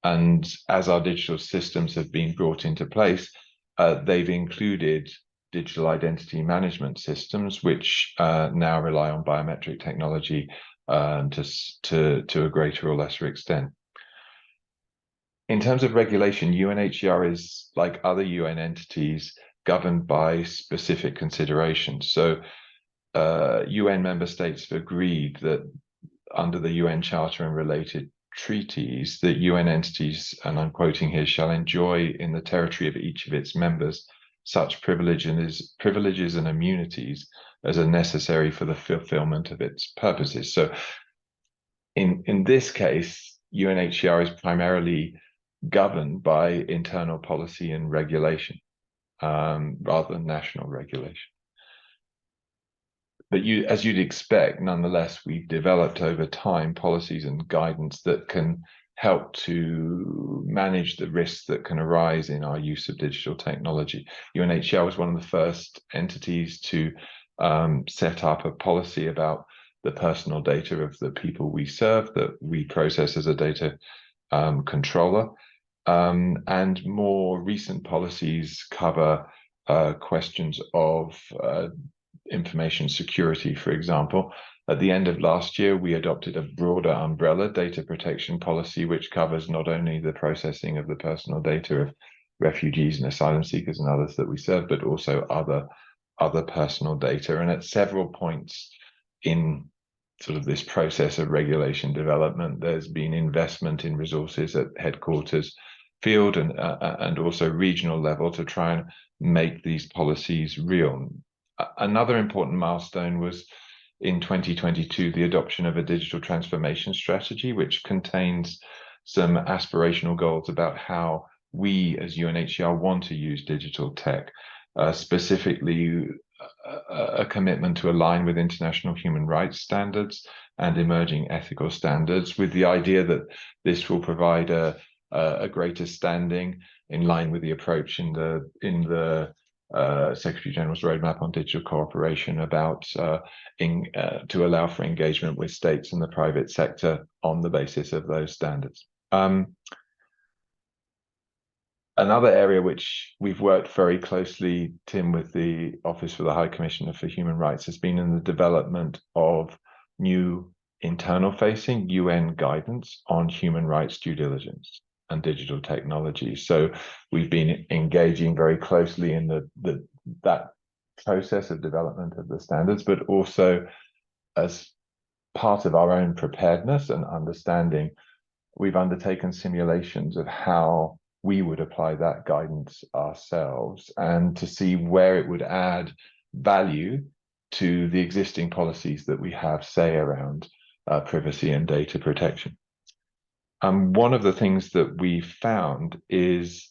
And as our digital systems have been brought into place, they've included digital identity management systems, which now rely on biometric technology to a greater or lesser extent. In terms of regulation, UNHCR is, like other UN entities, governed by specific considerations. So UN member states have agreed that under the UN Charter and related treaties, that UN entities, and I'm quoting here, shall enjoy in the territory of each of its members such privileges and immunities as are necessary for the fulfillment of its purposes. So in this case, UNHCR is primarily governed by internal policy and regulation rather than national regulation. But as you'd expect, nonetheless, we've developed over time policies and guidance that can help to manage the risks that can arise in our use of digital technology. UNHCR was one of the first entities to set up a policy about the personal data of the people we serve, that we process as a data controller. And more recent policies cover questions of information security, for example. At the end of last year, we adopted a broader umbrella data protection policy, which covers not only the processing of the personal data of refugees and asylum seekers and others that we serve, but also other personal data. And at several points in sort of this process of regulation development, there's been investment in resources at headquarters, field, and also regional level to try and make these policies real. Another important milestone was in 2022, the adoption of a digital transformation strategy, which contains some aspirational goals about how we as UNHCR want to use digital tech, specifically a commitment to align with international human rights standards and emerging ethical standards, with the idea that this will provide a greater standing in line with the approach in the Secretary General's roadmap on digital cooperation about to allow for engagement with states and the private sector on the basis of those standards. Another area which we've worked very closely, Tim, with the Office for the High Commissioner for Human Rights has been in the development of new internal-facing UN guidance on human rights due diligence and digital technology. So we've been engaging very closely in that process of development of the standards, but also as part of our own preparedness and understanding, we've undertaken simulations of how we would apply that guidance ourselves and to see where it would add value to the existing policies that we have, say, around privacy and data protection. One of the things that we found is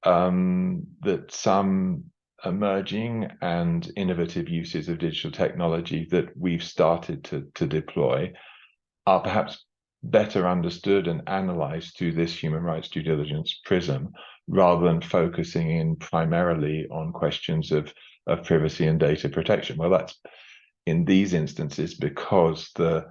that some emerging and innovative uses of digital technology that we've started to deploy are perhaps better understood and analyzed through this human rights due diligence prism, rather than focusing in primarily on questions of privacy and data protection. Well, that's in these instances because the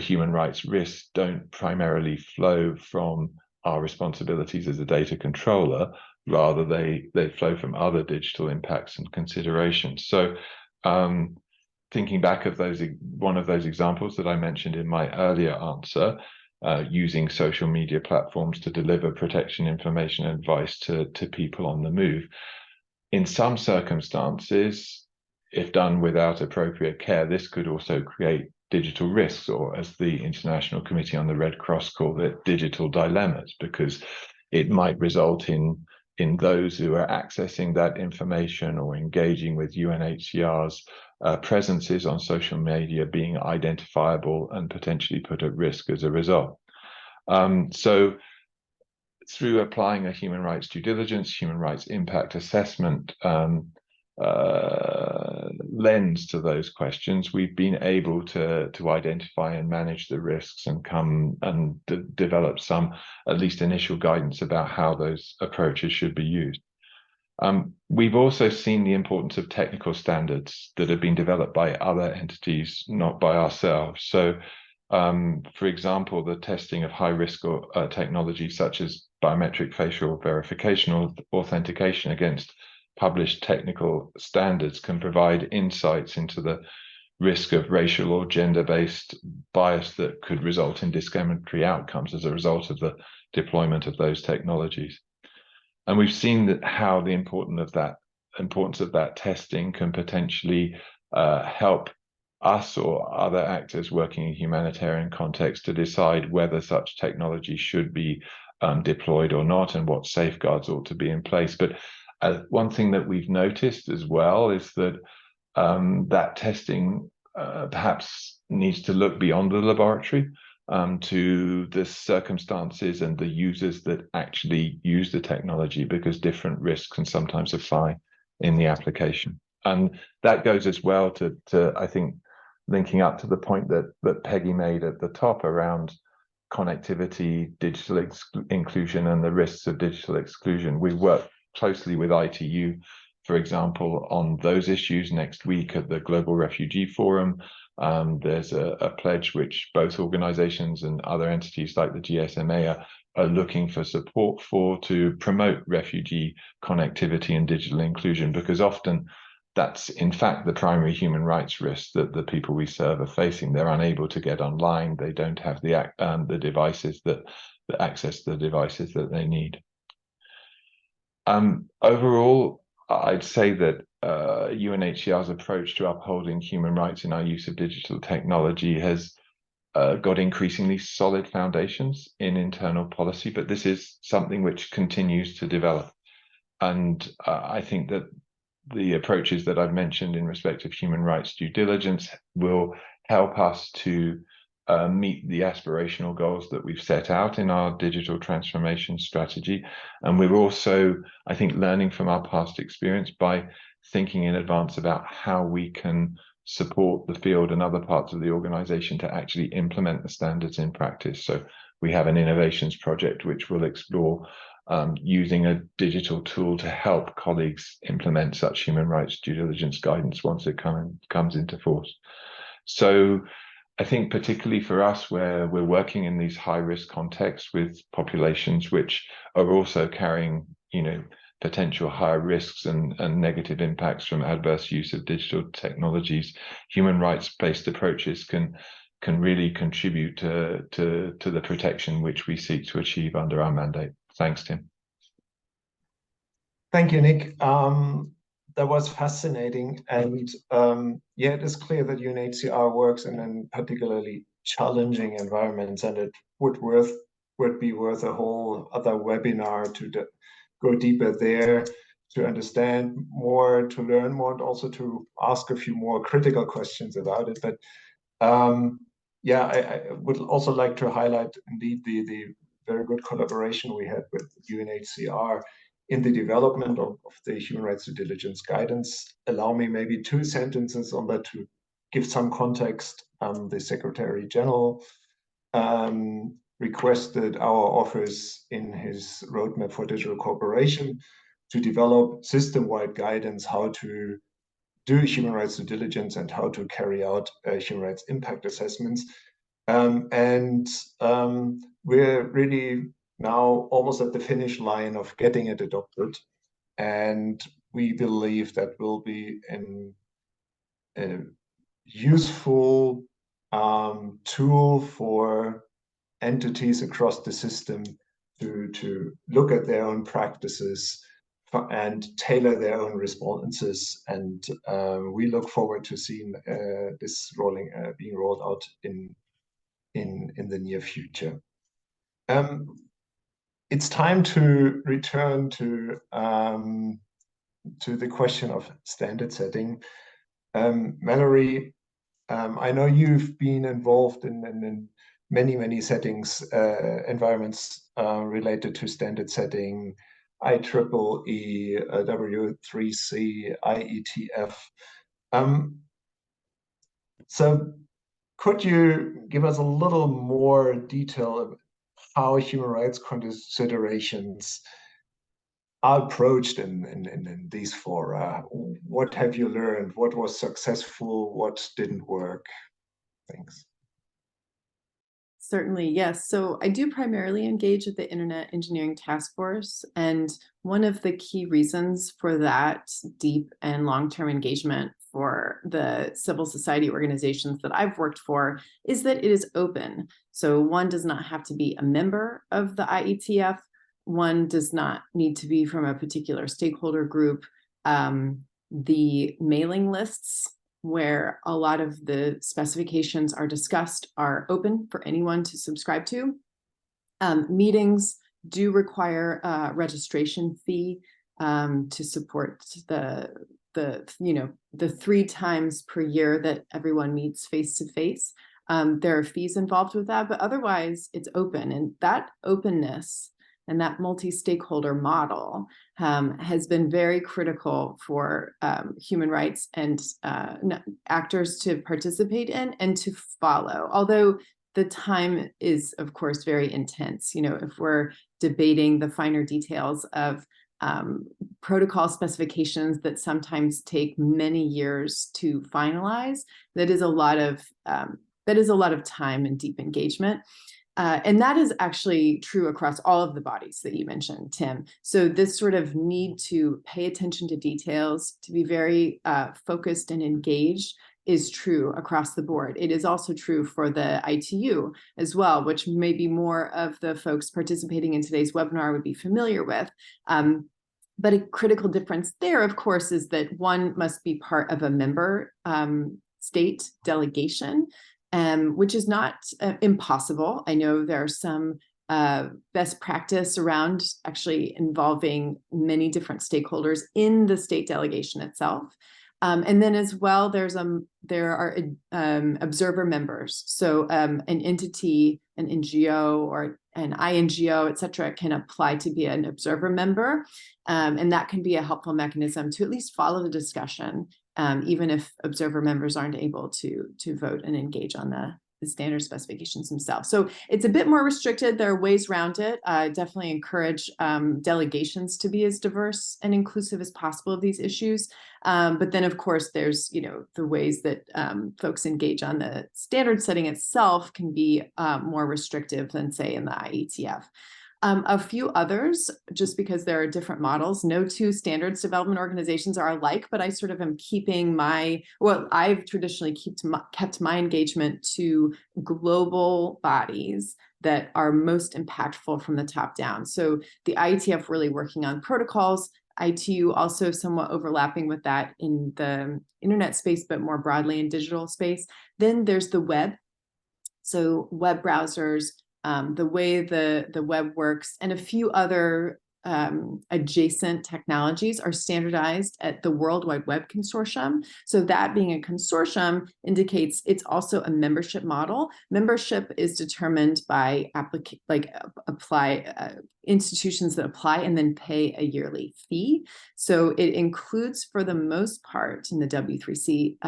human rights risks don't primarily flow from our responsibilities as a data controller, rather they flow from other digital impacts and considerations. So thinking back of one of those examples that I mentioned in my earlier answer, using social media platforms to deliver protection information and advice to people on the move. In some circumstances, if done without appropriate care, this could also create digital risks, or as the International Committee on the Red Cross called it, digital dilemmas, because it might result in those who are accessing that information or engaging with UNHCR's presences on social media being identifiable and potentially put at risk as a result. So through applying a human rights due diligence, human rights impact assessment lens to those questions, we've been able to identify and manage the risks and come and develop some at least initial guidance about how those approaches should be used. We've also seen the importance of technical standards that have been developed by other entities, not by ourselves. So, for example, the testing of high-risk technology such as biometric facial verification or authentication against published technical standards can provide insights into the risk of racial or gender-based bias that could result in discriminatory outcomes as a result of the deployment of those technologies. And we've seen that how the importance of that testing can potentially help us or other actors working in humanitarian context to decide whether such technology should be deployed or not, and what safeguards ought to be in place. But one thing that we've noticed as well is that that testing perhaps needs to look beyond the laboratory to the circumstances and the users that actually use the technology, because different risks can sometimes apply in the application. And that goes as well to I think, linking up to the point that Peggy made at the top around connectivity, digital inclusion, and the risks of digital exclusion. We work closely with ITU, for example, on those issues next week at the Global Refugee Forum. There's a pledge which both organizations and other entities like the GSMA are looking for support for, to promote refugee connectivity and digital inclusion, because often that's in fact the primary human rights risk that the people we serve are facing. They're unable to get online. They don't have the devices that access the devices that they need. Overall, I'd say that UNHCR's approach to upholding human rights in our use of digital technology has got increasingly solid foundations in internal policy, but this is something which continues to develop. And I think that the approaches that I've mentioned in respect of human rights due diligence will help us to meet the aspirational goals that we've set out in our digital transformation strategy. And we're also, I think, learning from our past experience by thinking in advance about how we can support the field and other parts of the organization to actually implement the standards in practice. So we have an innovations project which will explore using a digital tool to help colleagues implement such human rights due diligence guidance once it comes into force. So I think particularly for us, where we're working in these high-risk contexts with populations which are also carrying, potential higher risks and negative impacts from adverse use of digital technologies, human rights-based approaches can really contribute to the protection which we seek to achieve under our mandate. Thanks, Tim. Thank you, Nick. That was fascinating. And yeah, it is clear that UNHCR works in particularly challenging environments, and it would be worth a whole other webinar to go deeper there, to understand more, to learn more, and also to ask a few more critical questions about it. But yeah, I would also like to highlight indeed the very good collaboration we had with UNHCR in the development of the human rights due diligence guidance. Allow me maybe 2 sentences on that to give some context. The Secretary General requested our office in his roadmap for digital cooperation to develop system-wide guidance how to do human rights due diligence and how to carry out human rights impact assessments. We're really now almost at the finish line of getting it adopted. And we believe that will be a useful tool for entities across the system to look at their own practices and tailor their own responses. And we look forward to seeing this being rolled out in the near future. It's time to return to the question of standard setting. Mallory, I know you've been involved in many settings, environments related to standard setting. IEEE, W3C, IETF. So could you give us a little more detail of how human rights considerations are approached in these fora? What have you learned? What was successful? What didn't work? Thanks. Certainly, yes. So I do primarily engage with the Internet Engineering Task Force, and one of the key reasons for that deep and long-term engagement for the civil society organizations that I've worked for is that it is open. So one does not have to be a member of the IETF. One does not need to be from a particular stakeholder group. The mailing lists where a lot of the specifications are discussed are open for anyone to subscribe to. Meetings do require a registration fee to support the 3 times per year that everyone meets face to face. There are fees involved with that, but otherwise it's open, and that openness and that multi-stakeholder model has been very critical for human rights and actors to participate in and to follow. Although the time is, of course, very intense. If we're debating the finer details of protocol specifications that sometimes take many years to finalize, that is a lot of time and deep engagement. And that is actually true across all of the bodies that you mentioned, Tim. So this sort of need to pay attention to details, to be very focused and engaged is true across the board. It is also true for the ITU as well, which maybe more of the folks participating in today's webinar would be familiar with. But a critical difference there, of course, is that one must be part of a member state delegation, which is not impossible. I know there are some best practice around actually involving many different stakeholders in the state delegation itself. And then as well, there are observer members. So an entity, an NGO or an INGO, et cetera, can apply to be an observer member. And that can be a helpful mechanism to at least follow the discussion, even if observer members aren't able to vote and engage on the standard specifications themselves. So it's a bit more restricted. There are ways around it. I definitely encourage delegations to be as diverse and inclusive as possible of these issues. But then, of course, there's the ways that folks engage on the standard setting itself can be more restrictive than, say, in the IETF. A few others, just because there are different models. No two standards development organizations are alike, but I sort of am keeping I've traditionally kept my engagement to global bodies that are most impactful from the top down. So the IETF really working on protocols, ITU also somewhat overlapping with that in the internet space, but more broadly in digital space. Then there's the web. So web browsers, the way the web works, and a few other adjacent technologies are standardized at the World Wide Web Consortium. So that being a consortium indicates it's also a membership model. Membership is determined by institutions that apply and then pay a yearly fee. So it includes, for the most part, in the W3C,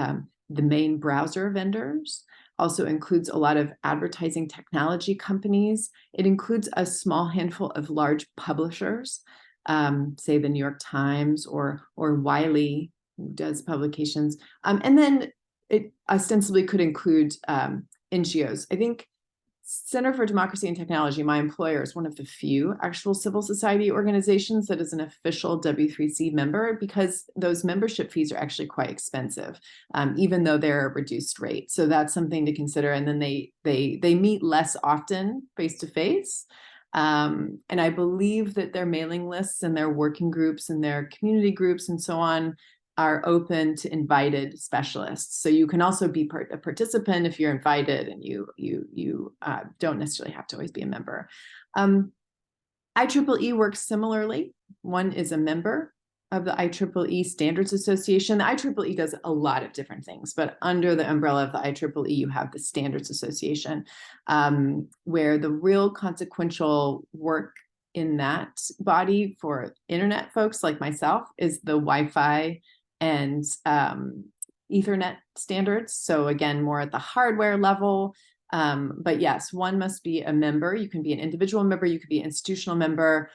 the main browser vendors. Also includes a lot of advertising technology companies. It includes a small handful of large publishers, say the New York Times or Wiley, who does publications. And then it ostensibly could include NGOs. I think Center for Democracy and Technology, my employer, is one of the few actual civil society organizations that is an official W3C member, because those membership fees are actually quite expensive, even though they're a reduced rate. So that's something to consider. And then they meet less often face to face. And I believe that their mailing lists and their working groups and their community groups and so on are open to invited specialists. So you can also be a participant if you're invited, and you don't necessarily have to always be a member. IEEE works similarly. One is a member of the IEEE Standards Association. The IEEE does a lot of different things, but under the umbrella of the IEEE, you have the Standards Association, where the real consequential work in that body for internet folks like myself is the Wi-Fi and Ethernet standards. So again, more at the hardware level. But yes, one must be a member. You can be an individual member, you could be an institutional member.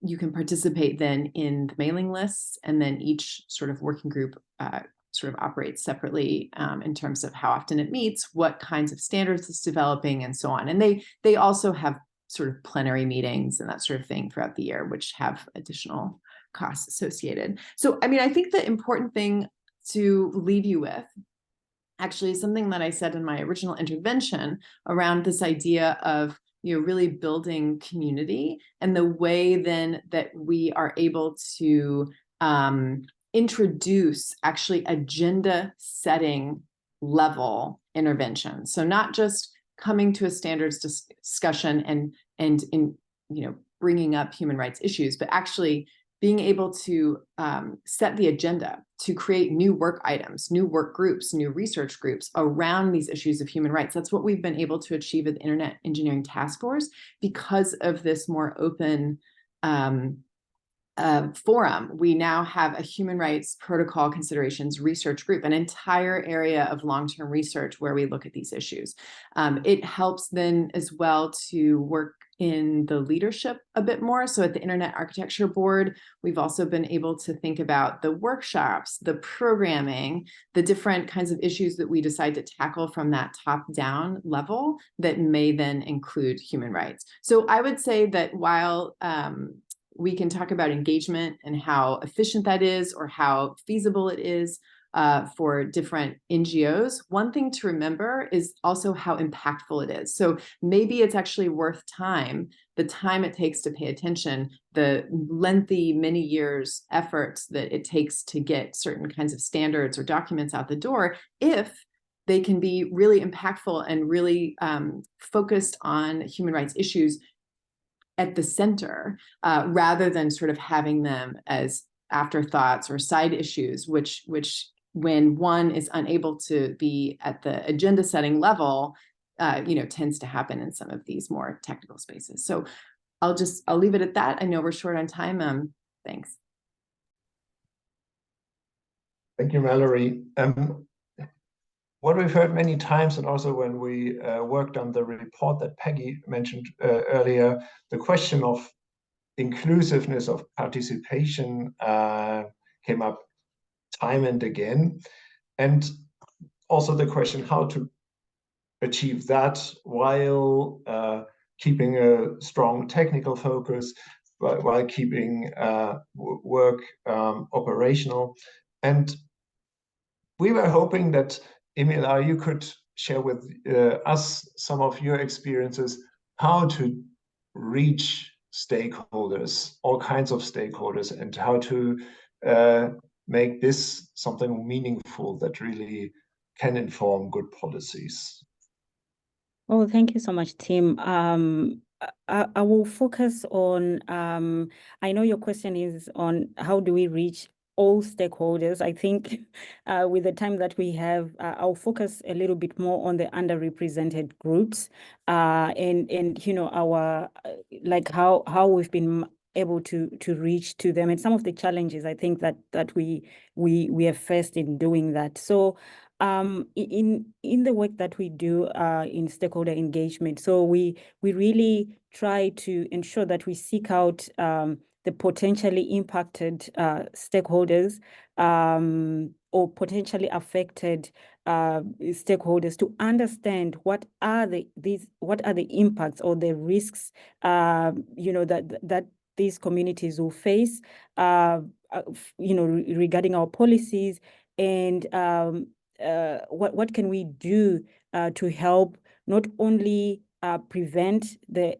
You can participate then in the mailing lists, and then each sort of working group sort of operates separately in terms of how often it meets, what kinds of standards it's developing, and so on. And they also have sort of plenary meetings and that sort of thing throughout the year, which have additional costs associated. So, I mean, I think the important thing to leave you with actually is something that I said in my original intervention around this idea of, you know, really building community, and the way then that we are able to introduce actually agenda setting level intervention. So not just coming to a standards discussion and in, you know, bringing up human rights issues, but actually being able to set the agenda to create new work items, new work groups, new research groups around these issues of human rights. That's what we've been able to achieve at the Internet Engineering Task Force because of this more open forum. We now have a human rights protocol considerations research group, an entire area of long-term research where we look at these issues. It helps then as well to work in the leadership a bit more. So at the Internet Architecture Board, we've also been able to think about the workshops, the programming, the different kinds of issues that we decide to tackle from that top-down level that may then include human rights. So I would say that while we can talk about engagement and how efficient that is or how feasible it is for different NGOs, one thing to remember is also how impactful it is. So maybe it's actually worth the time it takes to pay attention, the lengthy, many years efforts that it takes to get certain kinds of standards or documents out the door, if they can be really impactful and really focused on human rights issues at the center, rather than sort of having them as afterthoughts or side issues, which when one is unable to be at the agenda setting level, you know, tends to happen in some of these more technical spaces. So I'll leave it at that. I know we're short on time. Thanks. Thank you, Mallory. What we've heard many times, and also when we worked on the report that Peggy mentioned earlier, the question of inclusiveness of participation came up time and again. And also the question how to achieve that while keeping a strong technical focus, while keeping work operational. And we were hoping that, Emil, you could share with us some of your experiences, how to reach stakeholders, all kinds of stakeholders, and how to make this something meaningful that really can inform good policies. Oh, thank you so much, Tim. I will focus on, I know your question is on how do we reach all stakeholders. I think with the time that we have, I'll focus a little bit more on the underrepresented groups and you know, our like how we've been able to reach to them and some of the challenges I think that we have faced in doing that. So in the work that we do in stakeholder engagement, so we really try to ensure that we seek out the potentially impacted stakeholders or potentially affected stakeholders to understand what are the impacts or the risks you know that these communities will face you know regarding our policies, and what can we do to help not only prevent the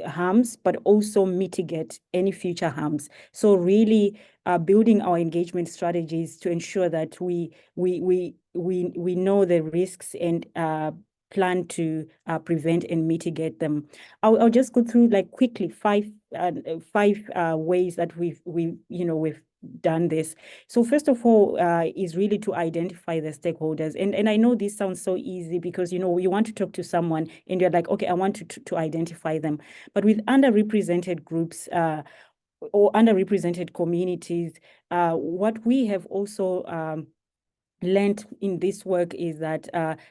harms, but also mitigate any future harms. So really building our engagement strategies to ensure that we know the risks and plan to prevent and mitigate them. I'll just go through like quickly five ways that we've done this. So first of all, is really to identify the stakeholders. And I know this sounds so easy because, you want to talk to someone and you're like, okay, I want to identify them. But with underrepresented groups or underrepresented communities, what we have also learned in this work is that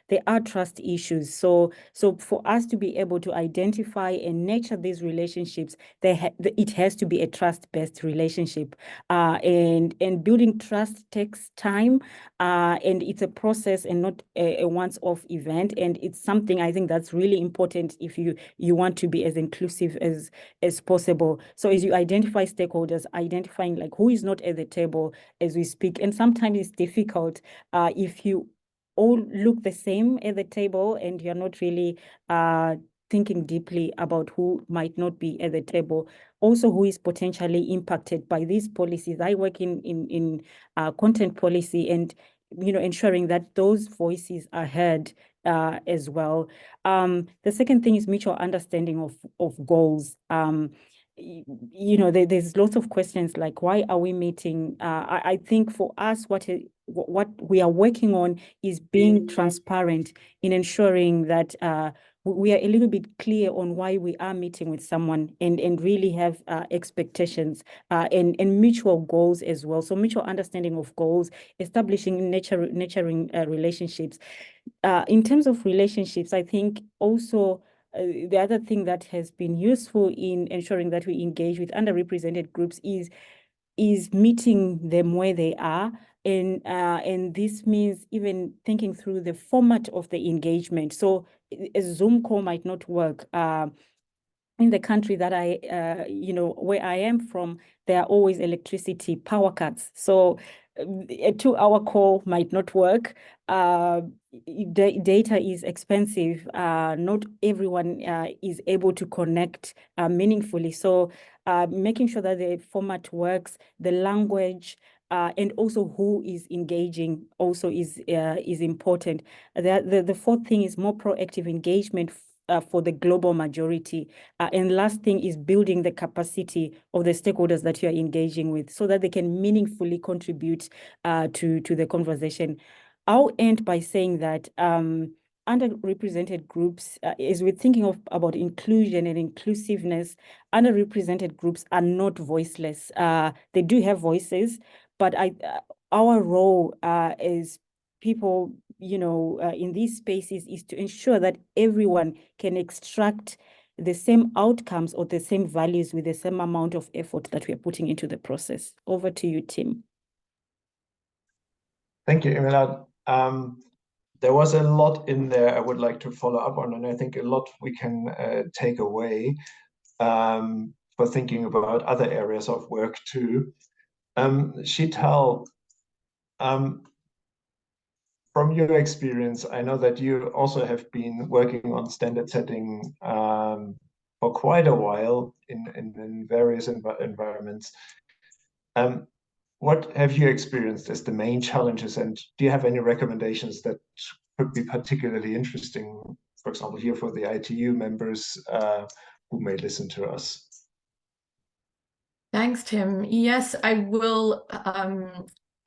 there are trust issues. So for us to be able to identify and nurture these relationships, it has to be a trust-based relationship. And building trust takes time, and it's a process and not a once-off event. And it's something I think that's really important if you want to be as inclusive as possible. So as you identify stakeholders, identifying like who is not at the table as we speak, and sometimes it's difficult if you all look the same at the table and you're not really thinking deeply about who might not be at the table, also who is potentially impacted by these policies. I work in content policy, and ensuring that those voices are heard as well. The second thing is mutual understanding of goals. There's lots of questions like, why are we meeting? I think for us, what we are working on is being transparent in ensuring that we are a little bit clear on why we are meeting with someone, and really have expectations and mutual goals as well. So mutual understanding of goals, establishing nurturing relationships. In terms of relationships, I think also the other thing that has been useful in ensuring that we engage with underrepresented groups is meeting them where they are. And this means even thinking through the format of the engagement. So a Zoom call might not work. In the country that where I am from, there are always electricity power cuts. So a 2-hour call might not work. Data is expensive. Not everyone is able to connect meaningfully. So making sure that the format works, the language, and also who is engaging also is important. The fourth thing is more proactive engagement for the global majority. And last thing is building the capacity of the stakeholders that you are engaging with so that they can meaningfully contribute to the conversation. I'll end by saying that underrepresented groups, as we're thinking about inclusion and inclusiveness, underrepresented groups are not voiceless. They do have voices, but our role as people, in these spaces is to ensure that everyone can extract the same outcomes or the same values with the same amount of effort that we are putting into the process. Over to you, Tim. Thank you, Emilia. There was a lot in there I would like to follow up on, and I think a lot we can take away for thinking about other areas of work too. Sheetal, from your experience, I know that you also have been working on standard setting for quite a while in various environments. What have you experienced as the main challenges, and do you have any recommendations that could be particularly interesting, for example, here for the ITU members who may listen to us? Thanks, Tim. Yes, I will.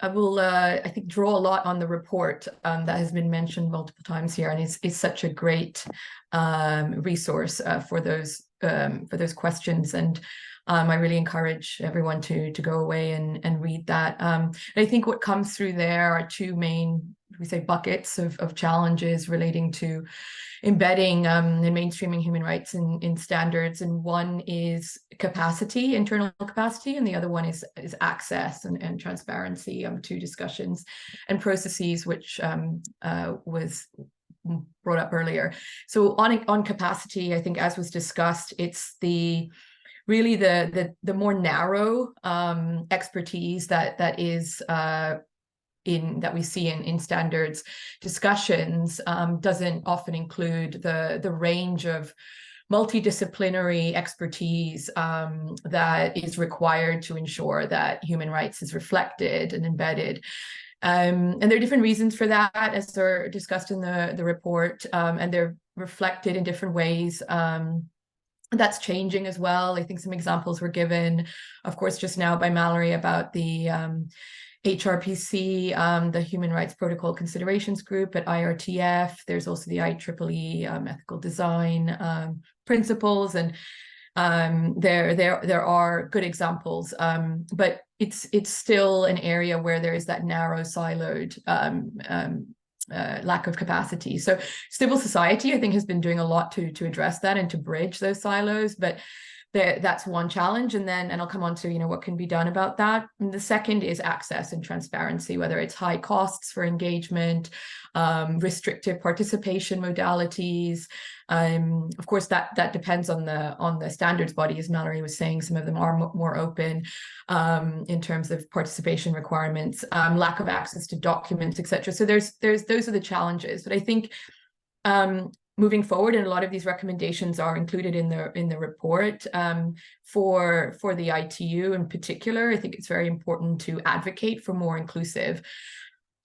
I think, draw a lot on the report that has been mentioned multiple times here, and is such a great resource for those questions. And I really encourage everyone to go away and read that. I think what comes through there are two main, we say, buckets of challenges relating to embedding and mainstreaming human rights in standards. And one is capacity, internal capacity, and the other one is access and transparency to discussions and processes, which was brought up earlier. So on capacity, I think, as was discussed, it's really the more narrow expertise that we see in standards discussions doesn't often include the range of multidisciplinary expertise that is required to ensure that human rights is reflected and embedded. And there are different reasons for that, as are discussed in the report, and they're reflected in different ways. That's changing as well. I think some examples were given, of course, just now by Mallory about the HRPC, the Human Rights Protocol Considerations Group at IRTF. There's also the IEEE ethical design principles, and there are good examples, but it's still an area where there is that narrow, siloed lack of capacity. So civil society, I think, has been doing a lot to address that and to bridge those silos, but that's one challenge. And I'll come on to, what can be done about that. And the second is access and transparency, whether it's high costs for engagement, restrictive participation modalities. Of course, that depends on the standards body, as Mallory was saying. Some of them are more open in terms of participation requirements, lack of access to documents, etc. So those are the challenges. But I think moving forward, and a lot of these recommendations are included in the report, for the ITU in particular. I think it's very important to advocate for more inclusive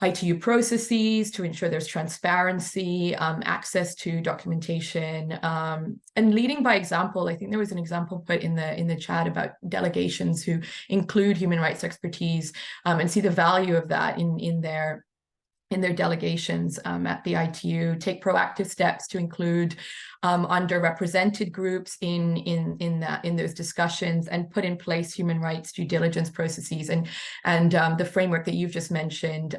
ITU processes, to ensure there's transparency, access to documentation, and leading by example. I think there was an example put in the chat about delegations who include human rights expertise, and see the value of that in their delegations at the ITU, take proactive steps to include underrepresented groups in those discussions, and put in place human rights due diligence processes, and the framework that you've just mentioned,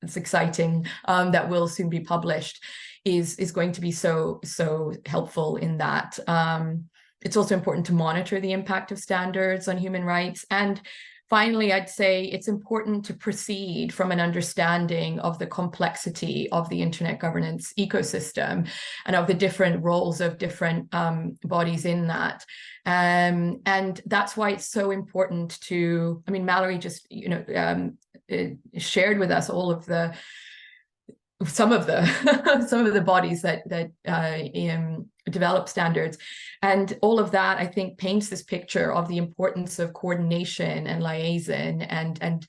it's exciting, that will soon be published, is going to be so helpful in that. It's also important to monitor the impact of standards on human rights. And finally, I'd say it's important to proceed from an understanding of the complexity of the internet governance ecosystem and of the different roles of different bodies in that. And that's why it's so important to, Mallory just, shared with us all of some of the bodies that develop standards, and all of that, I think, paints this picture of the importance of coordination and liaison, and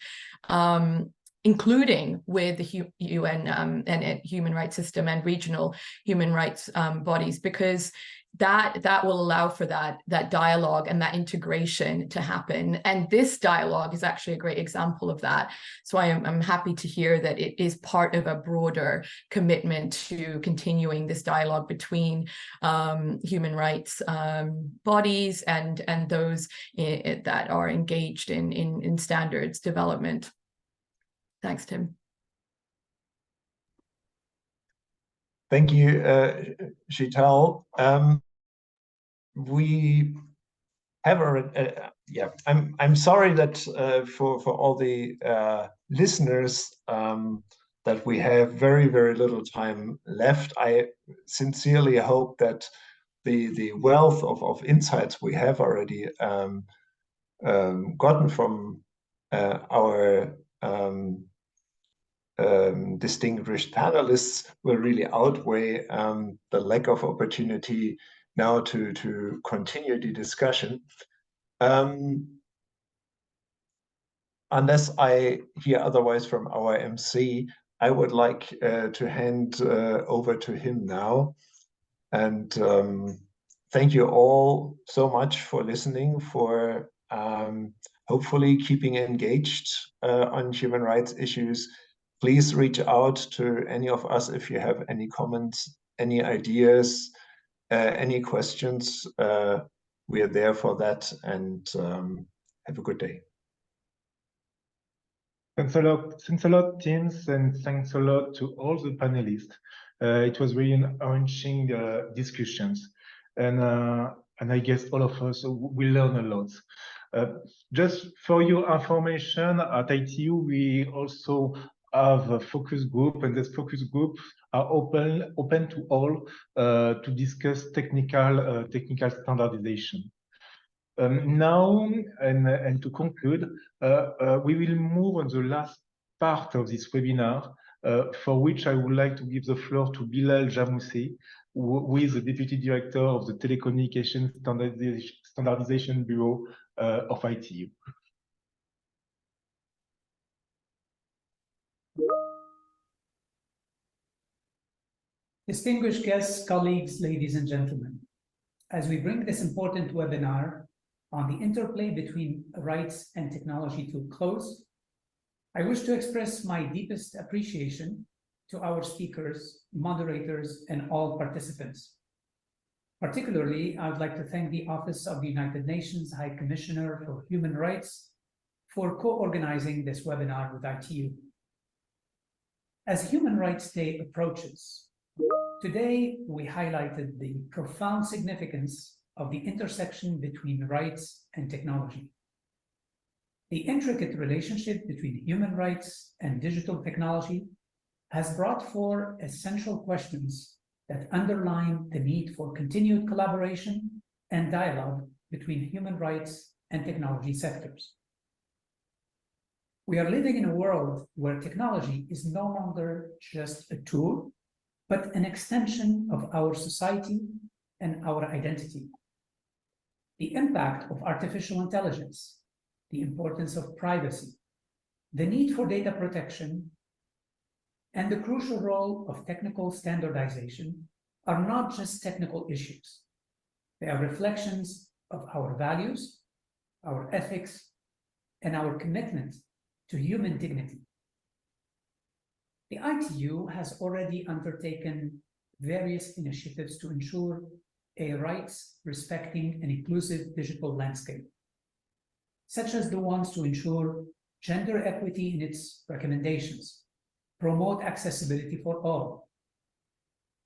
including with the UN and human rights system and regional human rights bodies, because that will allow for that dialogue and that integration to happen. And this dialogue is actually a great example of that. So I'm happy to hear that it is part of a broader commitment to continuing this dialogue between human rights bodies and those that are engaged in standards development. Thanks, Tim. Thank you, Sheetal. We have I'm sorry that for all the listeners that we have very, very little time left. I sincerely hope that the wealth of insights we have already gotten from our distinguished panelists will really outweigh the lack of opportunity now to continue the discussion. Unless I hear otherwise from our MC, I would like to hand over to him now. And thank you all so much for listening, for hopefully keeping engaged on human rights issues. Please reach out to any of us if you have any comments, any ideas, any questions. We are there for that, and have a good day. Thanks a lot, Tim, and thanks a lot to all the panelists. It was really an enriching discussions, and I guess all of us will learn a lot. Just for your information, at ITU we also have a focus group, and this focus group are open to all to discuss technical standardization. Now, and to conclude, we will move on the last part of this webinar, for which I would like to give the floor to Bilal Jamoussi, who is the Deputy Director of the Telecommunications Standardization Bureau of ITU. Distinguished guests, colleagues, ladies and gentlemen, as we bring this important webinar on the interplay between rights and technology to a close, I wish to express my deepest appreciation to our speakers, moderators, and all participants. Particularly, I would like to thank the Office of the United Nations High Commissioner for Human Rights for co-organizing this webinar with ITU. As Human Rights Day approaches, today we highlighted the profound significance of the intersection between rights and technology. The intricate relationship between human rights and digital technology has brought forth essential questions that underline the need for continued collaboration and dialogue between human rights and technology sectors. We are living in a world where technology is no longer just a tool, but an extension of our society and our identity. The impact of artificial intelligence, the importance of privacy, the need for data protection, and the crucial role of technical standardization are not just technical issues. They are reflections of our values, our ethics, and our commitment to human dignity. The ITU has already undertaken various initiatives to ensure a rights-respecting and inclusive digital landscape, such as the ones to ensure gender equity in its recommendations, promote accessibility for all,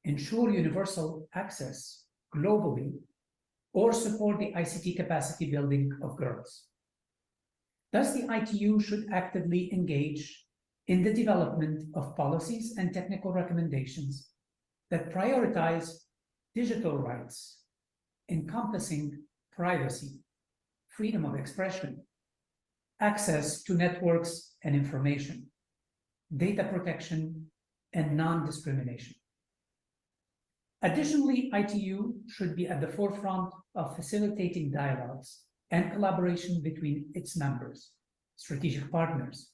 ensure universal access globally, or support the ICT capacity building of girls. Thus, the ITU should actively engage in the development of policies and technical recommendations that prioritize digital rights, encompassing privacy, freedom of expression, access to networks and information, data protection, and non-discrimination. Additionally, ITU should be at the forefront of facilitating dialogues and collaboration between its members, strategic partners,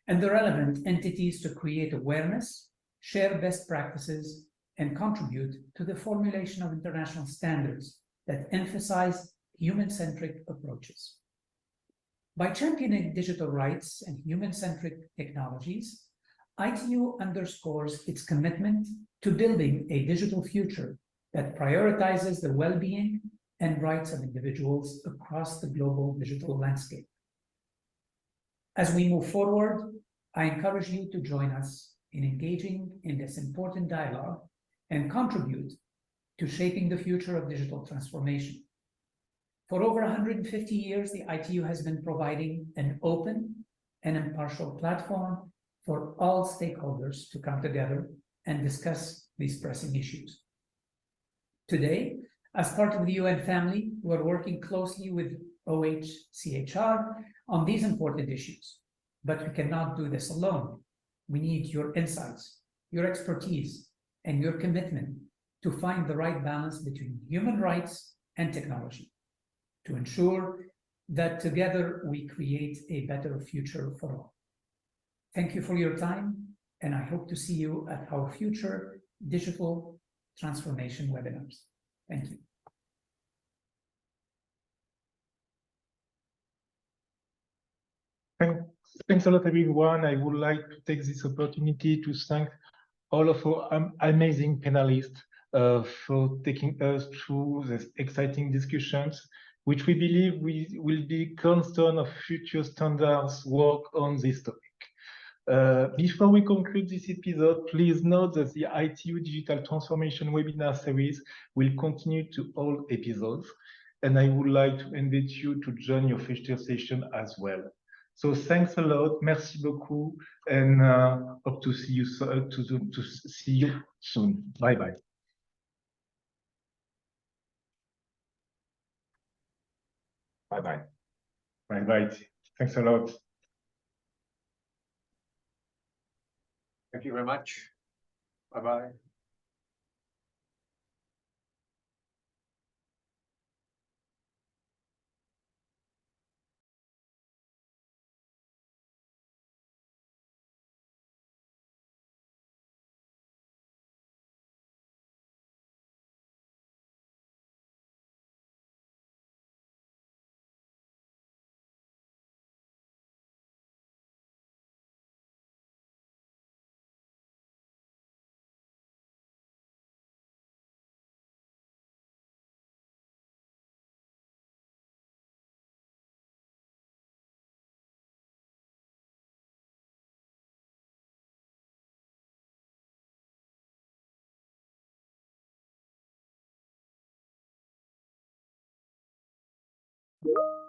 and the relevant entities to create awareness, share best practices, and contribute to the formulation of international standards that emphasize human-centric approaches. By championing digital rights and human-centric technologies, ITU underscores its commitment to building a digital future that prioritizes the well-being and rights of individuals across the global digital landscape. As we move forward, I encourage you to join us in engaging in this important dialogue and contribute to shaping the future of digital transformation. For over 150 years, the ITU has been providing an open and impartial platform for all stakeholders to come together and discuss these pressing issues. Today, as part of the UN family, we're working closely with OHCHR on these important issues, but we cannot do this alone. We need your insights, your expertise, and your commitment to find the right balance between human rights and technology, to ensure that together we create a better future for all. Thank you for your time, and I hope to see you at our future digital transformation webinars. Thank you. Thanks a lot, everyone. I would like to take this opportunity to thank all of our amazing panelists for taking us through these exciting discussions, which we believe will be cornerstone of future standards work on this topic. Before we conclude this episode, please note that the ITU Digital Transformation webinar series will continue to all episodes, and I would like to invite you to join your future session as well. So thanks a lot, merci beaucoup, and hope to see you soon. Bye bye. Bye bye. Bye bye. Thanks a lot. Thank you very much. Bye-bye. you.